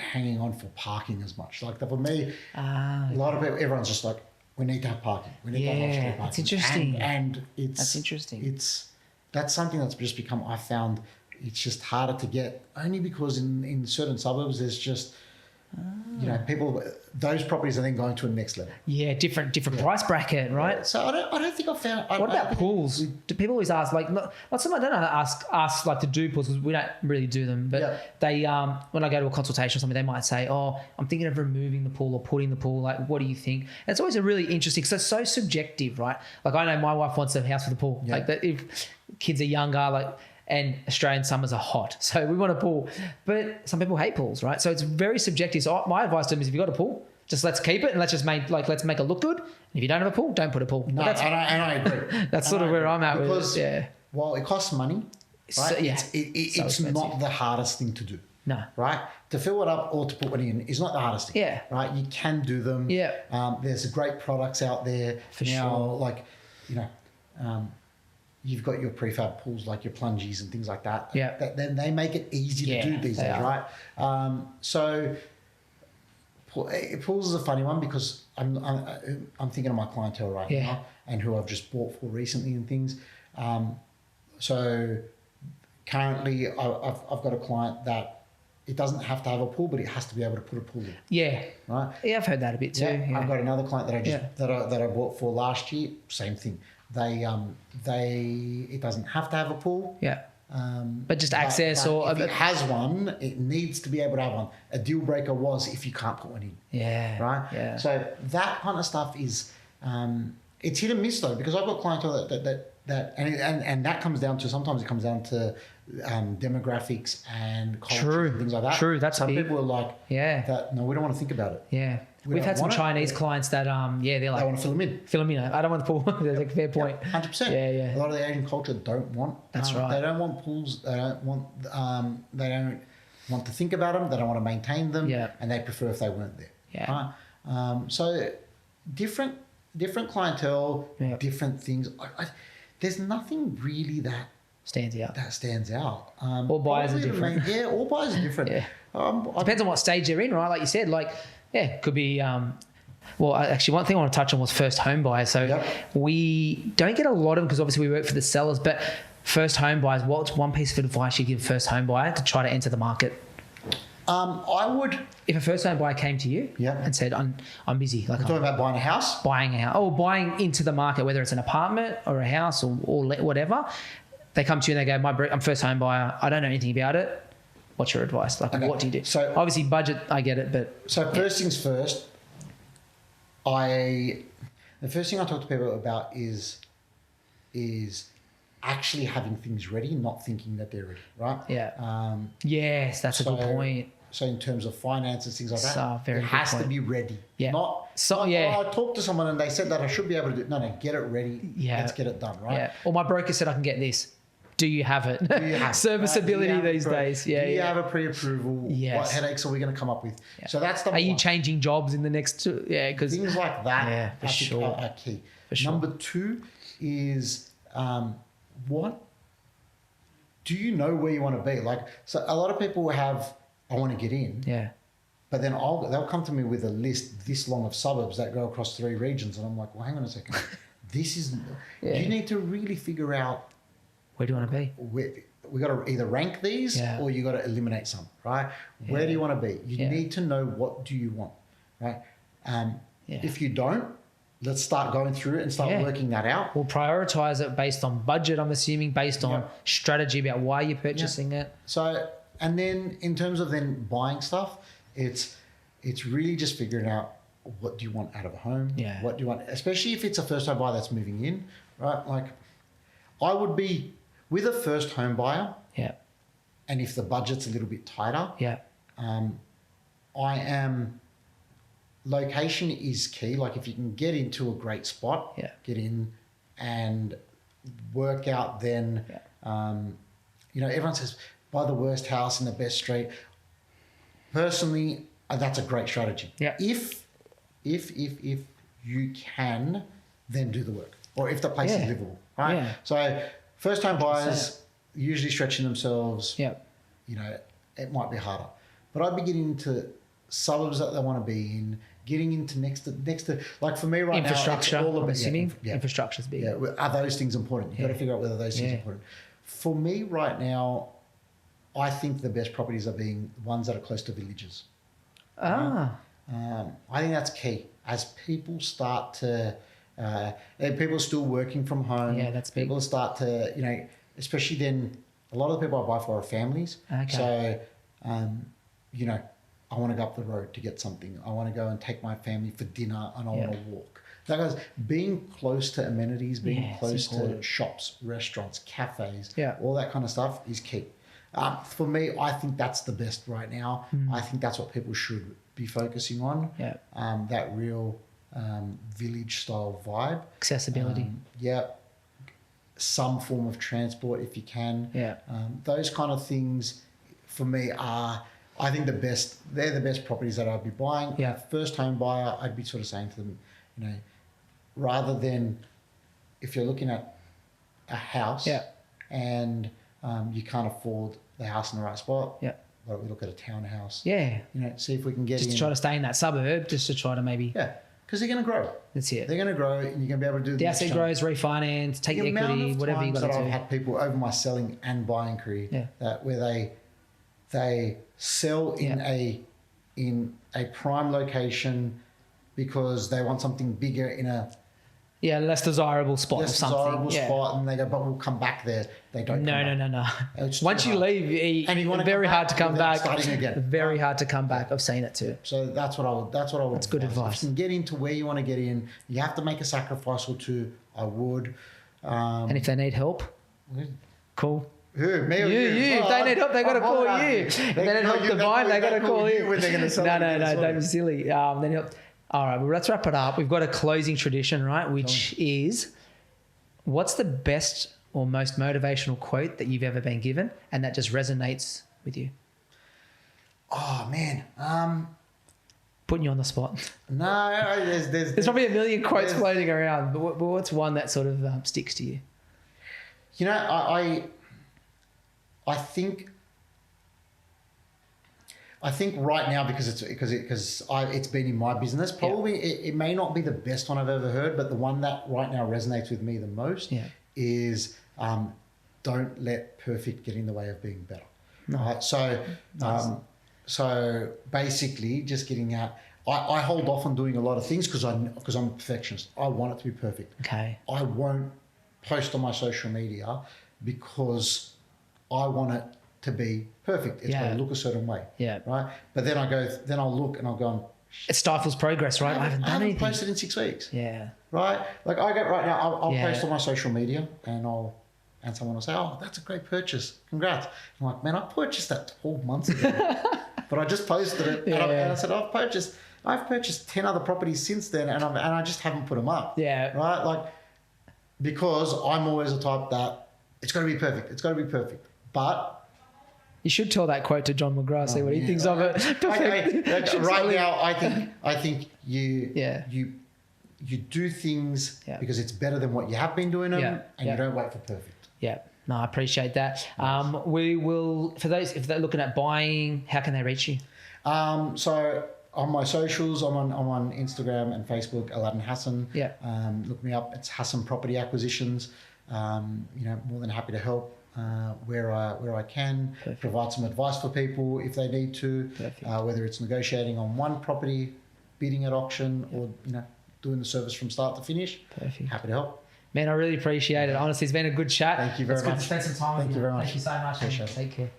hanging on for parking as much. Like for me, a lot of people, everyone's just like, we need to have parking. We need to have off-street parking. That's interesting. And that's interesting. That's something that's just become, I found it's just harder to get only because in certain suburbs there's just, you know, people, those properties are then going to a next level. Yeah, different price bracket, right? Yeah. So I don't think I've found. What about pools? Do people always ask, like, not some, I don't know, ask like to do pools because we don't really do them, but they when I go to a consultation or something, they might say, oh, I'm thinking of removing the pool or putting the pool. Like, what do you think? And it's always a really interesting, so subjective, right? Like I know my wife wants a house with a pool. Like that, if kids are younger, like. And Australian summers are hot, so we want a pool. But some people hate pools, right? So it's very subjective. So my advice to them is, if you've got a pool, just let's keep it and let's make it look good. And if you don't have a pool, don't put a pool. No, and I agree. That's sort of where I'm at with it. While it costs money, right? It's not the hardest thing to do. No. Right? To fill it up or to put one in is not the hardest thing. Yeah. Right? You can do them. Yeah. There's great products out there for now, sure. Like, you know, you've got your prefab pools like your plungies and things like that. Yeah. Then they make it easy to do these days, right? So pools is a funny one because I'm thinking of my clientele right now and who I've just bought for recently and things. So currently I've got a client that it doesn't have to have a pool, but it has to be able to put a pool in. Yeah. Right. Yeah, I've heard that a bit too. Yeah. I've got another client that I bought for last year. Same thing. It doesn't have to have a pool. Yeah. But just access but if it has one, it needs to be able to have one. A deal breaker was if you can't put one in. Yeah. Right? Yeah. So that kind of stuff is it's hit and miss though, because I've got clientele that and that comes down to, sometimes it comes down to demographics and culture and things like that. True. That's some big. people are like that, no, we don't want to think about it. Yeah. We've had some Chinese clients that, they're like... They want to fill them in. Fill them in. I don't want the pool. That's like a fair point. 100%. Yeah. A lot of the Asian culture don't want... That's right. They don't want pools. They don't want to think about them. They don't want to maintain them. Yeah. And they prefer if they weren't there. Yeah. So different clientele, different things. There's nothing really that stands out. All buyers are different. All buyers are different. Depends on what stage they're in, right? Like you said, could be. Well, actually, one thing I want to touch on was first home buyers. So we don't get a lot of them because obviously we work for the sellers. But first home buyers, what's one piece of advice you give first home buyer to try to enter the market? I would. If a first-time buyer came to you Yeah. and said, I'm busy. Like, We're talking about buying a house? Buying a house. Or buying into the market, whether it's an apartment or a house or whatever. They come to you and they go, I'm first-home buyer. I don't know anything about it. What's your advice? Like, Okay. what do you do? So obviously, budget, I get it, but... So first things first, the first thing I talk to people about is actually having things ready, not thinking that they're ready, right? Yeah. Yes, that's a good point. So in terms of finances, things like that, Very it has good to point. be ready. Yeah. I talked to someone and they said that I should be able to do it. No, get it ready. Yeah. Let's get it done, right? Yeah. Or my broker said I can get this. Do you have it? Do you have Serviceability these days. Yeah. Do you have a pre-approval? Yes. What headaches are we going to come up with? Yeah. So that's the Are you changing jobs in the next two? Yeah, because things like that Yeah, for sure. are key. For sure. Number two is what do you know where you want to be? Like, so a lot of people have, I want to get in. Yeah. But then they'll come to me with a list this long of suburbs that go across 3 regions. And I'm like, well, hang on a second. This is, you need to really figure out Where do you want to be? We got to either rank these or you got to eliminate some, right? Where do you want to be? You need to know what do you want, right? If you don't, let's start going through it and start working that out. We'll prioritize it based on budget, I'm assuming, based on strategy about why you're purchasing it. So, and then in terms of then buying stuff, it's really just figuring out what do you want out of a home? Yeah. What do you want, especially if it's a first home buyer that's moving in, right? Like I would be with a first home buyer. Yeah. And if the budget's a little bit tighter. Yeah. Location is key. Like if you can get into a great spot, get in and work out then, everyone says, buy the worst house in the best street. Personally, that's a great strategy. Yeah. If you can, then do the work. Or if the place is livable, right? Yeah. So first time buyers usually stretching themselves. Yeah. It might be harder. But I'd be getting into suburbs that they want to be in, getting into next to like for me right infrastructure, now, it's all about assuming infrastructure's big. Yeah, are those things important? You've got to figure out whether those things are important. For me right now, I think the best properties are being ones that are close to villages. I think that's key. As people start to, people are still working from home. Yeah, that's big. People start to, especially then, a lot of the people I buy for are families. Okay. So, I want to go up the road to get something. I want to go and take my family for dinner and I want to walk. That goes, being close to amenities, being close to shops, restaurants, cafes, all that kind of stuff is key. For me, I think that's the best right now. I think that's what people should be focusing on. Yeah. That real village style vibe. Accessibility. Some form of transport if you can. Yeah. Those kind of things for me are, I think they're the best properties that I'd be buying. Yeah. First home buyer, I'd be sort of saying to them, rather than if you're looking at a house and you can't afford the house in the right spot, why don't we look at a townhouse? Yeah. See if we can get just to try to stay in that suburb, just to try to maybe. Yeah, because they're going to grow. That's it. They're going to grow and you're going to be able to do the asset grows, refinance, take the equity, whatever you got to do. I've had people over my selling and buying career where they sell in a prime location because they want something bigger in a less desirable spot or something. Desirable spot, and they go, but we'll come back there. They don't. No. Once you leave, and you want to very hard to come back. Starting again. Very hard to come back. I've seen it too. So that's what I would. That's good advice. If you can get into where you want to get in, you have to make a sacrifice or two. I would. And if they need help, cool. Who? Me or you? If they need help, they got to call you. If they need help to buy, they got to call you. When they're going to sell no, don't be silly. Then help. All right, well, let's wrap it up. We've got a closing tradition, right? Which is, what's the best or most motivational quote that you've ever been given and that just resonates with you? Oh, man. Putting you on the spot. No, there's probably a million quotes floating around, but what's one that sort of sticks to you? I think right now because it's been in my business, probably it may not be the best one I've ever heard, but the one that right now resonates with me the most is don't let perfect get in the way of being better. No. So So basically, just getting out. I hold off on doing a lot of things because I'm a perfectionist. I want it to be perfect. Okay. I won't post on my social media because I want it to be perfect. It's got to look a certain way. Yeah. Right. But then I'll look and I'll go. It stifles progress, right? I haven't posted in 6 weeks. Yeah. Right. Like I get right now. I'll post on my social media and someone will say, "Oh, that's a great purchase. Congrats." I'm like, "Man, I purchased that 12 months ago." But I just posted it and I said, I've purchased 10 other properties since then and I just haven't put them up. Yeah. Right? Like, because I'm always the type that it's got to be perfect. It's got to be perfect. But you should tell that quote to John McGrath, see what he thinks of it. Right now, I think you do things because it's better than what you have been doing them and you don't wait for perfect. Yeah. No, I appreciate that. We will, for those, if they're looking at buying, how can they reach you? So on my socials, I'm on Instagram and Facebook, Aladdin Hassen. Yeah. Look me up. It's Hassen Property Acquisitions. More than happy to help where I can. Perfect. Provide some advice for people if they need to. Whether it's negotiating on one property, bidding at auction, or doing the service from start to finish. Perfect. Happy to help. Man, I really appreciate it. Honestly, it's been a good chat. Thank you very much. It's good to spend some time with you. Thank you very much. Thank you so much. Appreciate it. Take care.